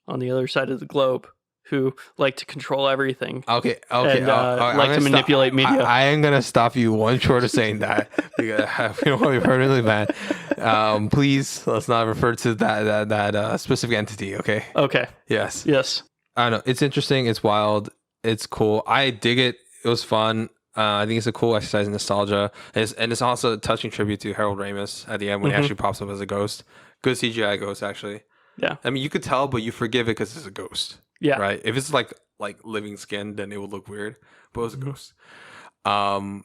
on the other side of the globe who like to control everything. Okay. And like to manipulate media. I am gonna stop you one short of saying that because we don't want to be permanently banned. Please let's not refer to that specific entity. Okay. Okay. Yes. Yes. I don't know. It's interesting. It's wild. It's cool. I dig it. It was fun. I think it's a cool exercise in nostalgia, and it's also a touching tribute to Harold Ramis at the end when he actually pops up as a ghost. Good CGI ghost, actually. Yeah. I mean, you could tell, but you forgive it because it's a ghost. Yeah. Right. If it's like living skin, then it would look weird. But it was a ghost. And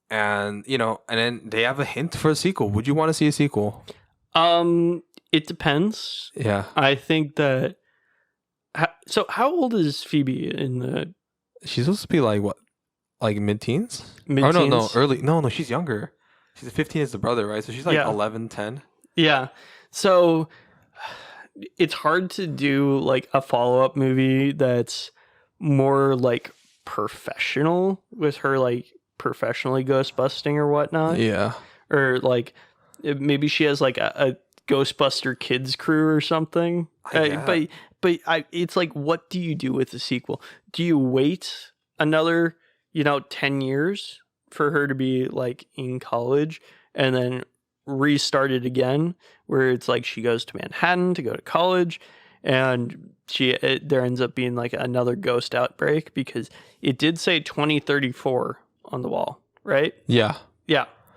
and then they have a hint for a sequel. Would you want to see a sequel? It depends. Yeah. I think that. So how old is Phoebe in the? She's supposed to be like what, like mid-teens? Mid-teens? Oh no, early. No, she's younger. She's 15 as the brother, right? So she's like 11, 10. Yeah. So it's hard to do like a follow-up movie that's more like professional with her like professionally ghost busting or whatnot. Yeah. Or like maybe she has like a Ghostbuster kids crew or something. But it's like, what do you do with the sequel? Do you wait another 10 years for her to be like in college and then restart it again, where it's like she goes to Manhattan to go to college and there ends up being like another ghost outbreak, because it did say 2034 on the wall, right? Yeah.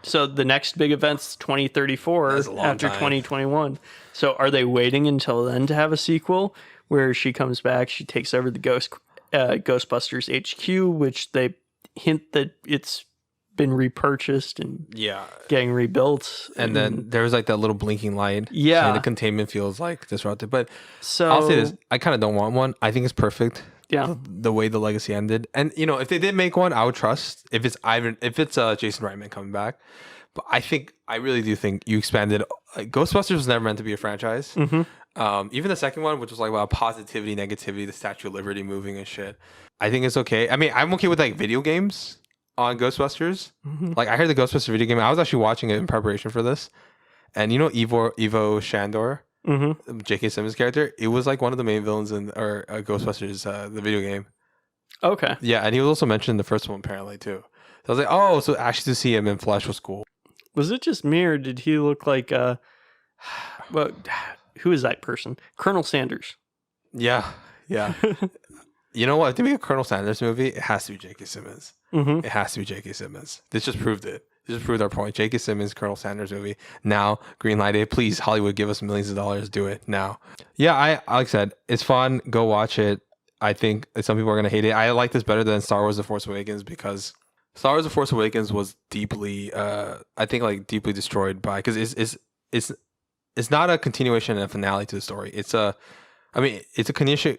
So the next big event's 2034 after 2021. So are they waiting until then to have a sequel where she comes back, she takes over the Ghostbusters HQ, which they hint that it's been repurchased and getting rebuilt, and then there's like that little blinking light. Yeah, the containment feels like disrupted. But so I'll say this: I kind of don't want one. I think it's perfect. Yeah, the way the legacy ended, and if they did make one, I would trust if it's Jason Reitman coming back. But I really do think you expanded. Ghostbusters was never meant to be a franchise. Mm-hmm. Even the second one, which was like about positivity, negativity, the Statue of Liberty moving and shit. I think it's okay. I mean, I'm okay with like video games on Ghostbusters. Mm-hmm. Like I heard the Ghostbusters video game. I was actually watching it in preparation for this, and Ivo Shandor, J.K. Simmons' character, it was like one of the main villains in Ghostbusters, the video game. Okay. Yeah, and he was also mentioned in the first one apparently too. So I was like, oh, so actually to see him in flesh was cool. Was it just me, or did he look like well, who is that person? Colonel Sanders. Yeah. You know what? If they make a Colonel Sanders movie, it has to be J.K. Simmons. Mm-hmm. It has to be J.K. Simmons. This just proved it. This just proved our point. J.K. Simmons, Colonel Sanders movie. Now, greenlight it. Please, Hollywood, give us millions of dollars. Do it now. Yeah, like I said, it's fun. Go watch it. I think some people are going to hate it. I like this better than Star Wars The Force Awakens, because Star Wars The Force Awakens was deeply, deeply destroyed by, because it's not a continuation and a finale to the story. It's a continuation,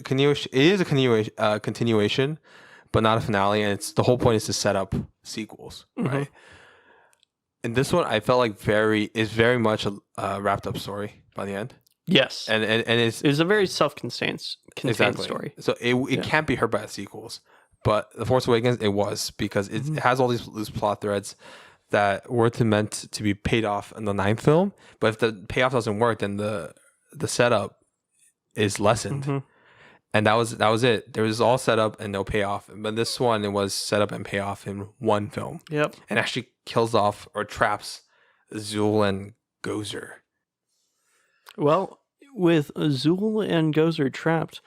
but not a finale. And the whole point is to set up sequels, right? And this one, I felt like it's very much a wrapped up story by the end. Yes, and it was a very self-contained story. So it can't be hurt by sequels. But The Force Awakens, it was, because it has all these loose plot threads that were meant to be paid off in the 9th film. But if the payoff doesn't work, then the setup is lessened. And that was it. There was all set up and no payoff. But this one, it was set up and payoff in one film. Yep. And actually kills off or traps Zool and Gozer. Well, with Zool and Gozer trapped,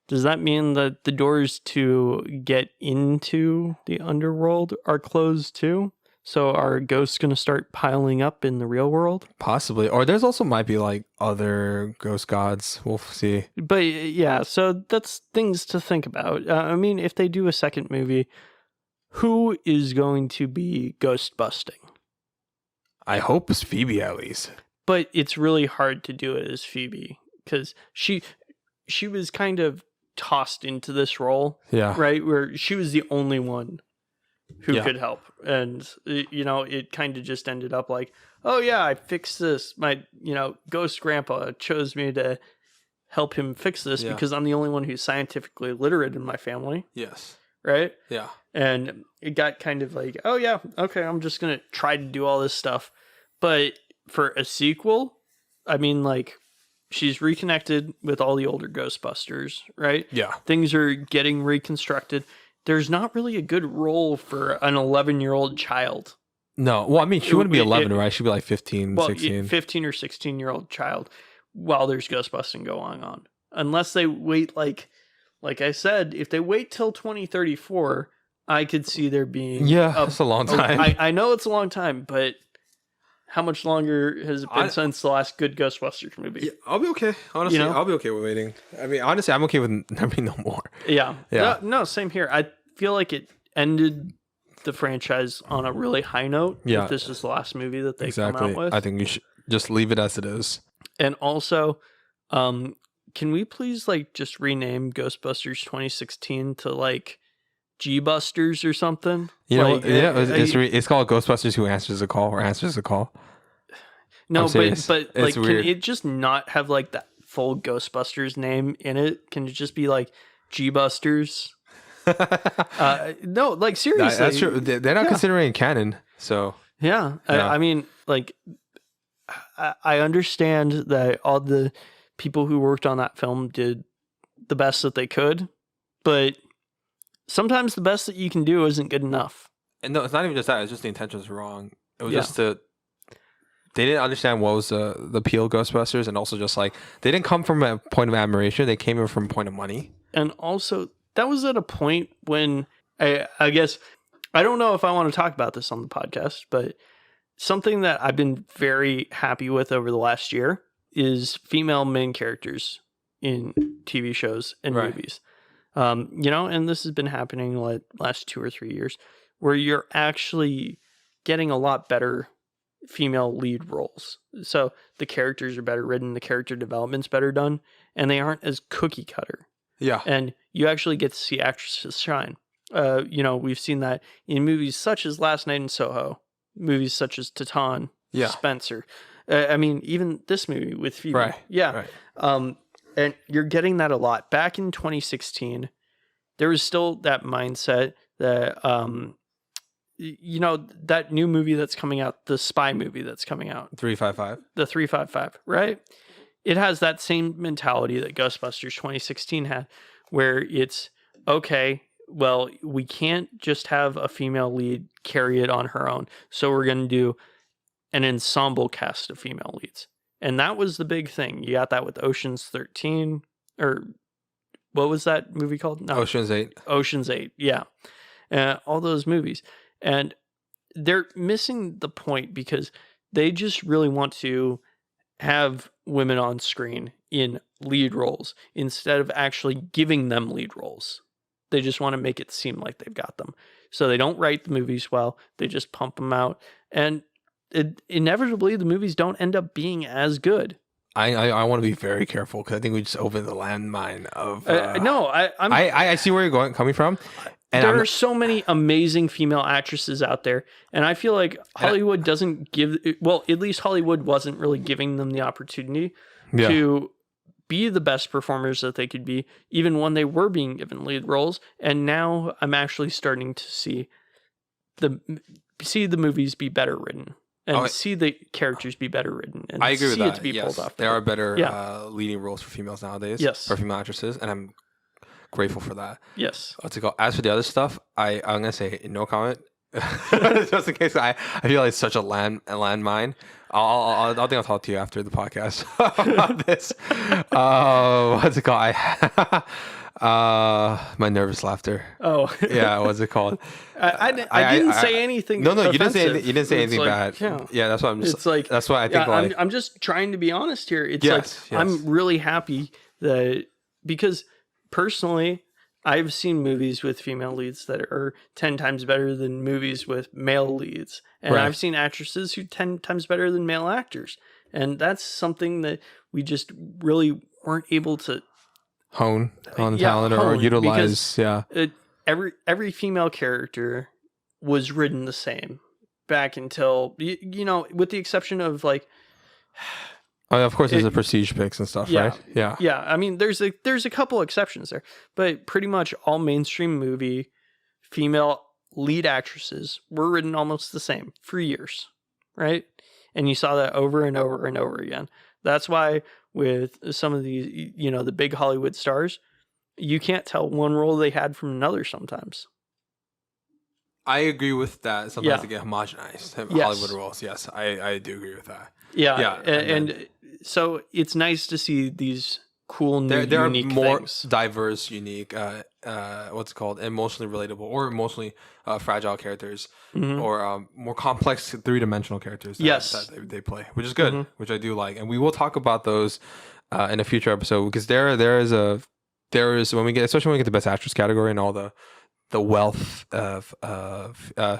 does that mean that the doors to get into the underworld are closed too? So are ghosts going to start piling up in the real world? Possibly. Or there's also might be like other ghost gods. We'll see. But yeah, so that's things to think about. I mean, if they do a second movie, who is going to be ghost busting? I hope it's Phoebe at least. But it's really hard to do it as Phoebe, because she was kind of tossed into this role, right, where she was the only one who could help, and it kind of just ended up like, oh yeah, I fixed this, my ghost grandpa chose me to help him fix this because I'm the only one who's scientifically literate in my family, right, and it got kind of like, oh yeah, okay, I'm just gonna try to do all this stuff. But for a sequel, I mean, like, she's reconnected with all the older Ghostbusters, right? Yeah. Things are getting reconstructed. There's not really a good role for an 11-year-old child. No. Well, I mean, she wouldn't be 11, right? She'd be like 15, 16. 15 or 16-year-old child while there's Ghostbusting going on. Unless they wait, like I said, if they wait till 2034, I could see there being... Yeah, that's a long time. I know it's a long time, but how much longer has it been since the last good Ghostbusters movie? Yeah, I'll be okay. Honestly, I'll be okay with waiting. I mean, honestly, I'm okay with there being no more. Yeah. No, same here. I feel like it ended the franchise on a really high note. Yeah. If this is the last movie that they come out with. I think you should just leave it as it is. And also, can we please just rename Ghostbusters 2016 to G-Busters or something? It's called Ghostbusters Who Answers the Call or Answers the Call. No, but it's can weird. it just not have that full Ghostbusters name in it? Can it just be G-Busters? No, seriously. That's true. They're not considering canon, so yeah. I mean, I understand that all the people who worked on that film did the best that they could, but sometimes the best that you can do isn't good enough. And no, it's not even just that. It's just the intention was wrong. It was just they didn't understand what was the appeal of Ghostbusters, and also just they didn't come from a point of admiration. They came in from a point of money. And also, that was at a point when I guess I don't know if I want to talk about this on the podcast, but something that I've been very happy with over the last year is female main characters in TV shows and movies. And this has been happening last 2 or 3 years, where you're actually getting a lot better female lead roles. So the characters are better written, the character development's better done, and they aren't as cookie cutter. Yeah. And you actually get to see actresses shine. We've seen that in movies such as Last Night in Soho, movies such as Titan, Spencer. I mean, even this movie with Phoebe. Right. Yeah. Right. And you're getting that a lot. Back in 2016, there was still that mindset that, that new movie that's coming out, the spy movie that's coming out. 355. The 355, right? It has that same mentality that Ghostbusters 2016 had, where it's, okay, well, we can't just have a female lead carry it on her own. So we're going to do an ensemble cast of female leads. And that was the big thing. You got that with Ocean's 13, or what was that movie called? No, Ocean's 8. Ocean's 8, yeah. All those movies. And they're missing the point because they just really want to have women on screen in lead roles instead of actually giving them lead roles. They just want to make it seem like they've got them. So they don't write the movies well. They just pump them out. And inevitably, the movies don't end up being as good. I want to be very careful because I think we just opened the landmine of... No, I see where you're coming from. And there are so many amazing female actresses out there. And I feel like Hollywood doesn't give... Well, at least Hollywood wasn't really giving them the opportunity to be the best performers that they could be, even when they were being given lead roles. And now I'm actually starting to see the movies be better written. And see the characters be better written. And I agree with that. It to be pulled off. There are better leading roles for females nowadays. Yes. For female actresses. And I'm grateful for that. Yes. What's it called? As for the other stuff, I'm going to say no comment. Just in case I feel like it's such a landmine. I think I'll talk to you after the podcast about this. What's it called? My nervous laughter. Oh yeah, what's it called? I didn't say anything. No, you offensive. you didn't say anything bad. Yeah, that's what I'm just. It's like that's why I think. I'm just trying to be honest here. It's I'm really happy that because personally, I've seen movies with female leads that are 10 times better than movies with male leads, and I've seen actresses who 10 times better than male actors, and that's something that we just really weren't able to hone on talent or utilize. Every female character was written the same back until with the exception of of course there's the prestige picks and stuff, right? Yeah, I mean there's a couple exceptions there, but pretty much all mainstream movie female lead actresses were written almost the same for years, right? And you saw that over and over and over again. That's why with some of these, the big Hollywood stars, you can't tell one role they had from another sometimes. I agree with that. Sometimes they get homogenized. Hollywood roles. Yes, I do agree with that. Yeah. And so it's nice to see these cool, new, unique are more things. Diverse, unique, what's it called, emotionally relatable or emotionally fragile characters, or more complex 3-dimensional characters that they play, which is good, which I do like. And we will talk about those in a future episode, because there is when we get, especially when we get the Best Actress category and all the wealth of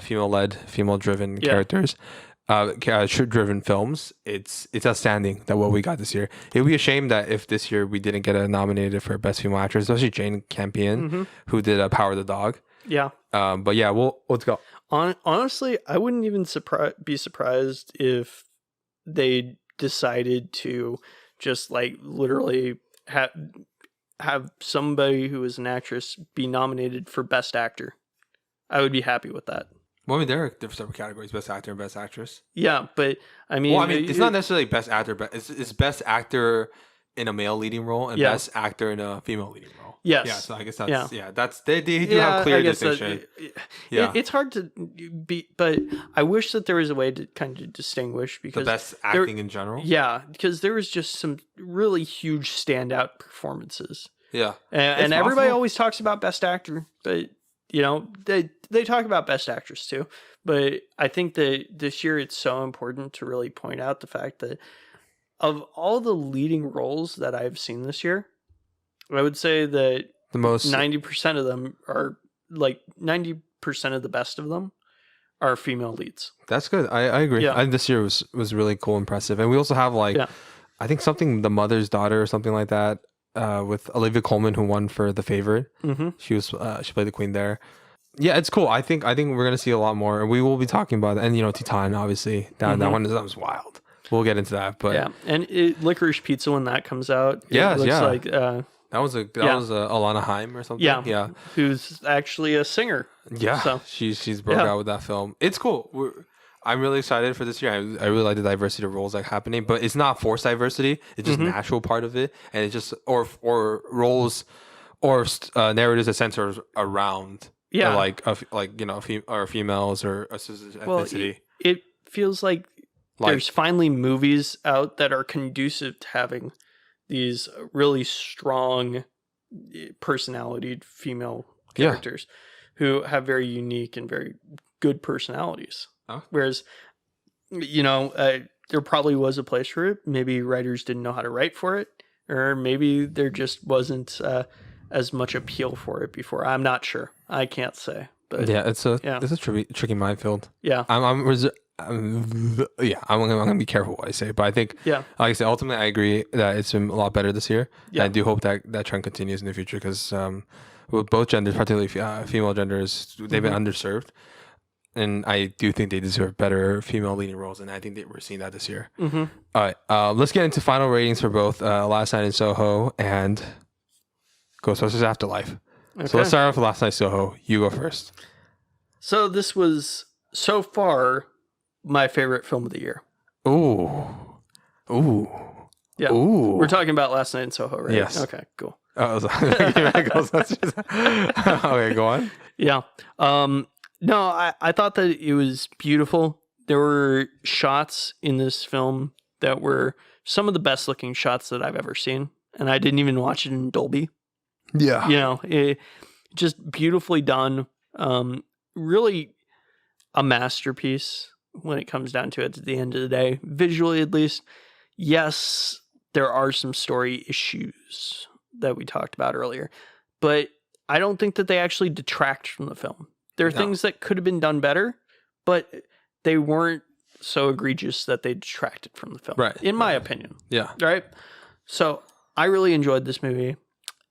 female-led, female-driven characters, driven films, it's outstanding that what we got this year. It would be a shame that if this year we didn't get nominated for Best Female Actress, especially Jane Campion, who did Power of the Dog. Yeah. But yeah, let's go. Honestly, I wouldn't even be surprised if they decided to just like literally have somebody who is an actress be nominated for Best Actor. I would be happy with that. Well, I mean, there are different separate categories: Best Actor and Best Actress. Yeah, but I mean, it's not necessarily Best Actor, but it's Best Actor in a male leading role and Best Actor in a female leading role. Yes. Yeah. So I guess that's they do have clear distinction. It's hard to be, but I wish that there was a way to kind of distinguish, because the best acting in general. Yeah, because there was just some really huge standout performances. Yeah, and everybody always talks about Best Actor, but they talk about Best Actress too. But I think that this year it's so important to really point out the fact that of all the leading roles that I've seen this year, I would say that the most 90% of them are 90% of the best of them are female leads. That's good. I agree. Yeah. This year was really cool, impressive. And we also have I think something, The Mother's Daughter or something like that, with Olivia Colman, who won for The Favorite. She played the queen there. Yeah, it's cool. I think we're gonna see a lot more, and we will be talking about that. And Titan, obviously, that was wild. We'll get into that, but and Licorice Pizza, when that comes out, looks like that was Alana Haim or something. Yeah, who's actually a singer. Yeah, so she's broke out with that film. It's cool. I'm really excited for this year. I really like the diversity of roles happening, but it's not forced diversity. It's just natural part of it, and it's just or roles or narratives that center around or females or ethnicity. It feels like there's finally movies out that are conducive to having these really strong personality female characters who have very unique and very good personalities. Huh? Whereas, there probably was a place for it. Maybe writers didn't know how to write for it, or maybe there just wasn't as much appeal for it before. I'm not sure. I can't say. But it's a tricky minefield. Yeah. I'm gonna be careful what I say, but I think, like I said, ultimately I agree that it's been a lot better this year. Yeah. And I do hope that trend continues in the future, because with both genders, particularly female genders, they've been underserved, and I do think they deserve better female leading roles, and I think that we're seeing that this year. All right, let's get into final ratings for both Last Night in Soho and Ghostbusters Afterlife. Okay. So let's start off with Last Night in Soho. You go first. So this was so far my favorite film of the year. Ooh. Yeah. Ooh. We're talking about Last Night in Soho, right? Yes. Okay, cool. Okay, go on. Yeah. No, I thought that it was beautiful. There were shots in this film that were some of the best looking shots that I've ever seen. And I didn't even watch it in Dolby. Yeah. Just beautifully done. Really a masterpiece when it comes down to it at the end of the day, visually at least. Yes, there are some story issues that we talked about earlier, but I don't think that they actually detract from the film. There are things that could have been done better, but they weren't so egregious that they detracted from the film, right? In my opinion. Yeah. Right? So I really enjoyed this movie.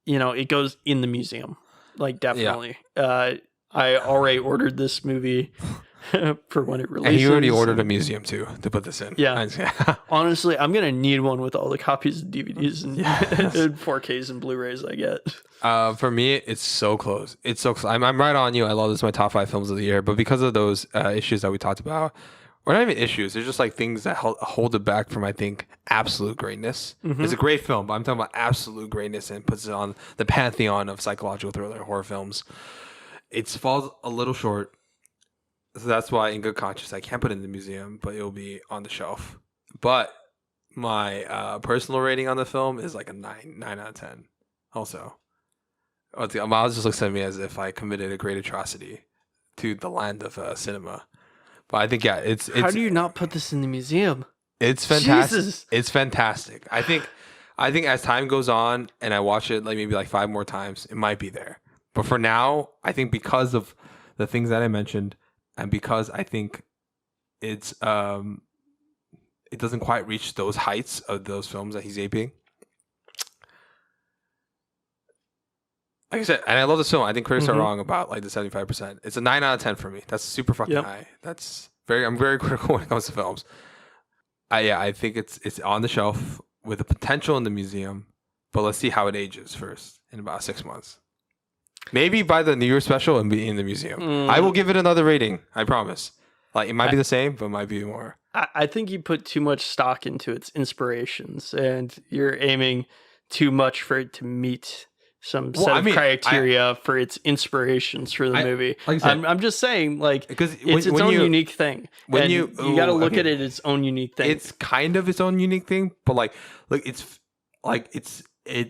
It goes in the museum, definitely. Yeah. I already ordered this movie for when it releases. And you already ordered a museum too to put this in. Yeah. Honestly, I'm gonna need one with all the copies of DVDs and 4Ks and Blu-rays I get. For me, it's so close. It's so close. I'm right on you. I love this. My top 5 films of the year, but because of those issues that we talked about, or not even issues. They're just like things that hold it back from, I think, absolute greatness. Mm-hmm. It's a great film, but I'm talking about absolute greatness and puts it on the pantheon of psychological thriller horror films. It falls a little short. So that's why, in good conscience, I can't put it in the museum, but it'll be on the shelf. But my personal rating on the film is like a 9 out of 10. Also, Miles just looks at me as if I committed a great atrocity to the land of cinema. But I think it's. How do you not put this in the museum? It's fantastic. Jesus. It's fantastic. I think as time goes on and I watch it maybe 5 more times, it might be there. But for now, I think because of the things that I mentioned, and because I think it's it doesn't quite reach those heights of those films that he's aping. Like I said, and I love this film. I think critics are wrong about the 75%. It's a 9 out of 10 for me. That's super fucking high. I'm very critical when it comes to films. I think it's on the shelf with the potential in the museum, but let's see how it ages first in about 6 months. Maybe by the New Year special and be in the museum. I will give it another rating. I promise. It might be the same, but it might be more. I think you put too much stock into its inspirations, and you're aiming too much for it to meet some set of criteria for its inspirations for the movie. Like I said, I'm just saying, because it's its own unique thing. When you got to look at it as its own unique thing. It's kind of its own unique thing, but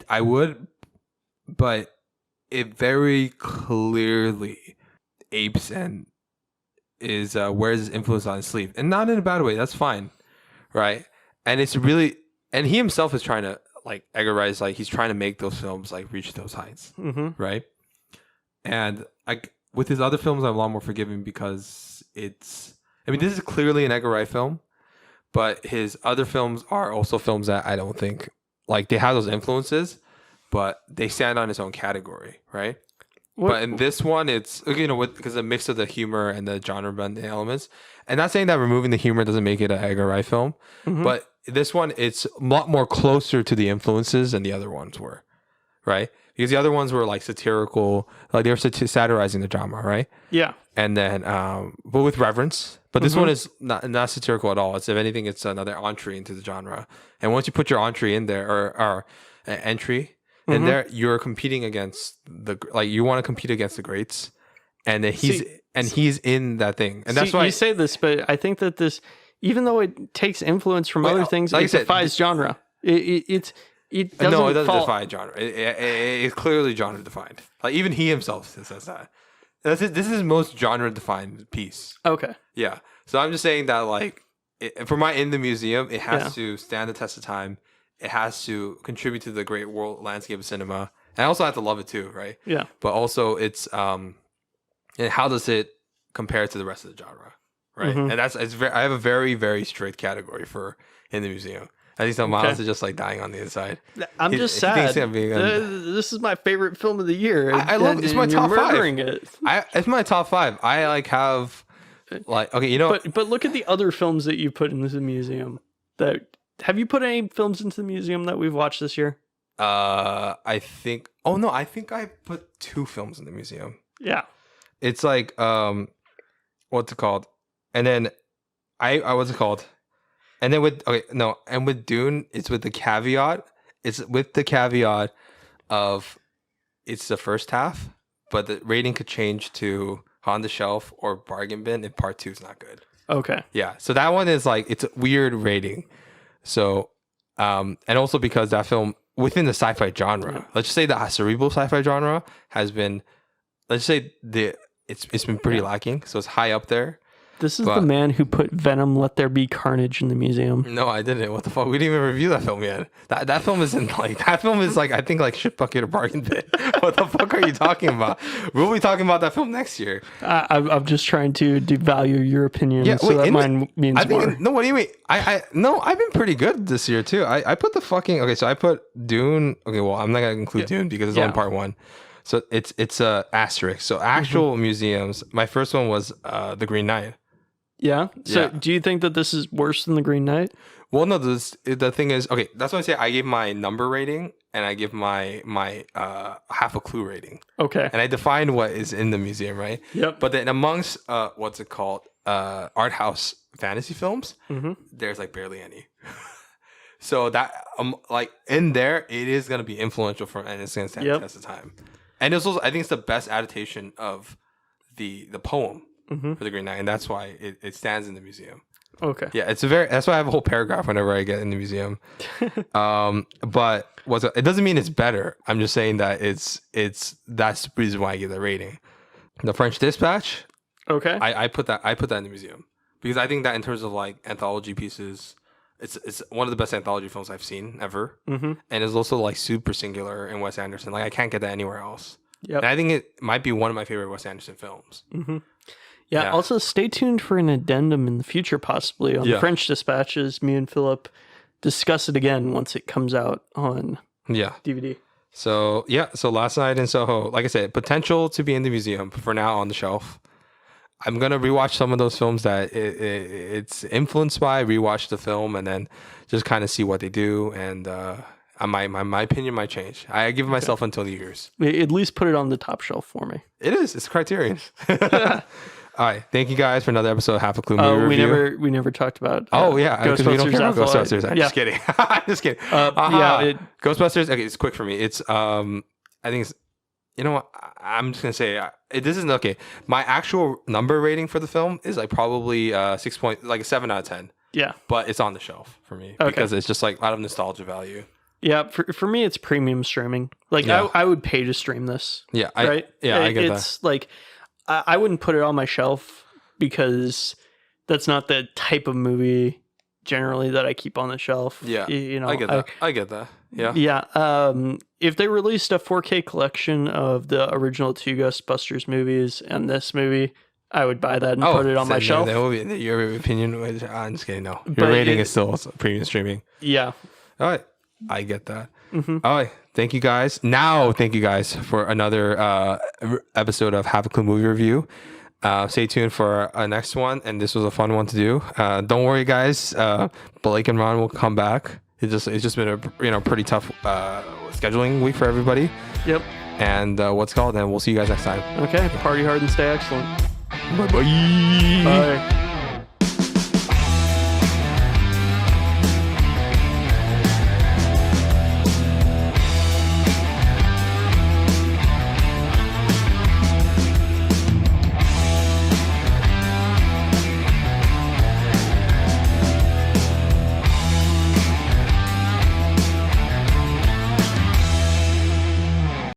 I would, but it very clearly apes and is wears his influence on his sleeve, and not in a bad way. That's fine, right? And it's really, and he himself is trying to Edgar Wright's he's trying to make those films reach those heights, right? And with his other films, I'm a lot more forgiving because this is clearly an Edgar Wright film, but his other films are also films that I don't think they have those influences, but they stand on its own category, right? But in this one, it's because a mix of the humor and the genre bending elements. And not saying that removing the humor doesn't make it an Edgar Wright film, but this one, it's a lot more closer to the influences than the other ones were, right? Because the other ones were satirical, they were satirizing the genre, right? Yeah. And then, but with reverence. But this one is not satirical at all. It's, if anything, it's another entree into the genre. And once you put your entree in there, or entry. And there, you're competing against you want to compete against the greats, and then he's in that thing, and that's why you say this. But I think that this, even though it takes influence from other things, it defies genre. It doesn't. No, it doesn't defy genre. It's clearly genre defined. Even he himself says that. This is his most genre defined piece. Okay. Yeah. So I'm just saying that for my in the museum, it has to stand the test of time. It has to contribute to the great world landscape of cinema. And I also have to love it too, right? Yeah. But also it's and how does it compare to the rest of the genre, right? And I have a very, very strict category for in the museum. I think some Miles is just dying on the inside. I'm just sad. This is my favorite film of the year. I love it. It's my top 5. It's my top 5. I have But look at the other films that you put into the museum. Have you put any films into the museum that we've watched this year? I think I put 2 films in the museum. Yeah. It's what's it called? And then what's it called? And then with Dune, it's with the caveat. It's with the caveat of it's the first half, but the rating could change to on the shelf or bargain bin if part 2 is not good. Okay. Yeah. So that one is it's a weird rating. So, and also because that film within the sci-fi genre, let's just say the cerebral sci-fi genre has been, let's say it's been pretty lacking. So it's high up there. This is the man who put Venom, Let There Be Carnage in the museum. No, I didn't. What the fuck? We didn't even review that film yet. That film isn't that film is I think shit bucket or bargain bin. What the fuck are you talking about? We'll be talking about that film next year. I'm just trying to devalue your opinion mine means more. No, what do you mean? I've been pretty good this year too. I put the fucking, so I put Dune. Okay, well, I'm not going to include Dune because it's only part 1. So it's a asterisk. So actual museums, my first one was The Green Knight. Yeah. So do you think that this is worse than The Green Knight? Well, no, the thing is, okay, that's why I say I gave my number rating and I give my half a clue rating. Okay. And I define what is in the museum, right? Yep. But then amongst what's it called? art house fantasy films, there's like barely any. So that like in there, it is gonna be influential and it's gonna stand the test of time. And it's also, I think it's the best adaptation of the poem for the Green Knight, and that's why it stands in the museum. Okay. Yeah, that's why I have a whole paragraph whenever I get in the museum. But it doesn't mean it's better. I'm just saying that it's that's the reason why I give the rating. The French Dispatch. Okay. I put that in the museum because I think that in terms of like anthology pieces, it's one of the best anthology films I've seen ever, and it's also like super singular in Wes Anderson. Like I can't get that anywhere else. Yep. And I think it might be one of my favorite Wes Anderson films. Yeah. Also, stay tuned for an addendum in the future, possibly on the French Dispatches. Me and Philip discuss it again once it comes out on DVD. So Last Night in Soho, like I said, potential to be in the museum, but for now on the shelf. I'm gonna rewatch some of those films that it's influenced by. Rewatch the film and then just kind of see what they do, and my opinion might change. I give myself until the years. At least put it on the top shelf for me. It is. It's Criterion. All right, thank you guys for another episode of Half a Clue movie review. We never talked about. Because we don't care about Ghostbusters. I'm just kidding. Just kidding. Ghostbusters. Okay, it's quick for me. It's I think it's. You know what? I'm just gonna say this isn't okay. My actual number rating for the film is like probably 6 point, like a 7 out of 10. Yeah, but it's on the shelf for me because it's just like a lot of nostalgia value. Yeah, for me, it's premium streaming. Like I would pay to stream this. Yeah, right. I get that. It's like I wouldn't put it on my shelf because that's not the type of movie generally that I keep on the shelf. Yeah, I get that. I get that. Yeah. Yeah. If they released a 4K collection of the original 2 Ghostbusters movies and this movie, I would buy that and put it on my shelf. That will be your opinion. I'm just kidding. No, your rating is still premium streaming. Yeah. All right. I get that. All right. Thank you guys. Thank you guys for another episode of Have a Clue movie review. Stay tuned for our next one. And this was a fun one to do. Don't worry, guys. Blake and Ron will come back. It's just been a pretty tough scheduling week for everybody. Yep. And and we'll see you guys next time. Okay. Party hard and stay excellent. Bye. Bye.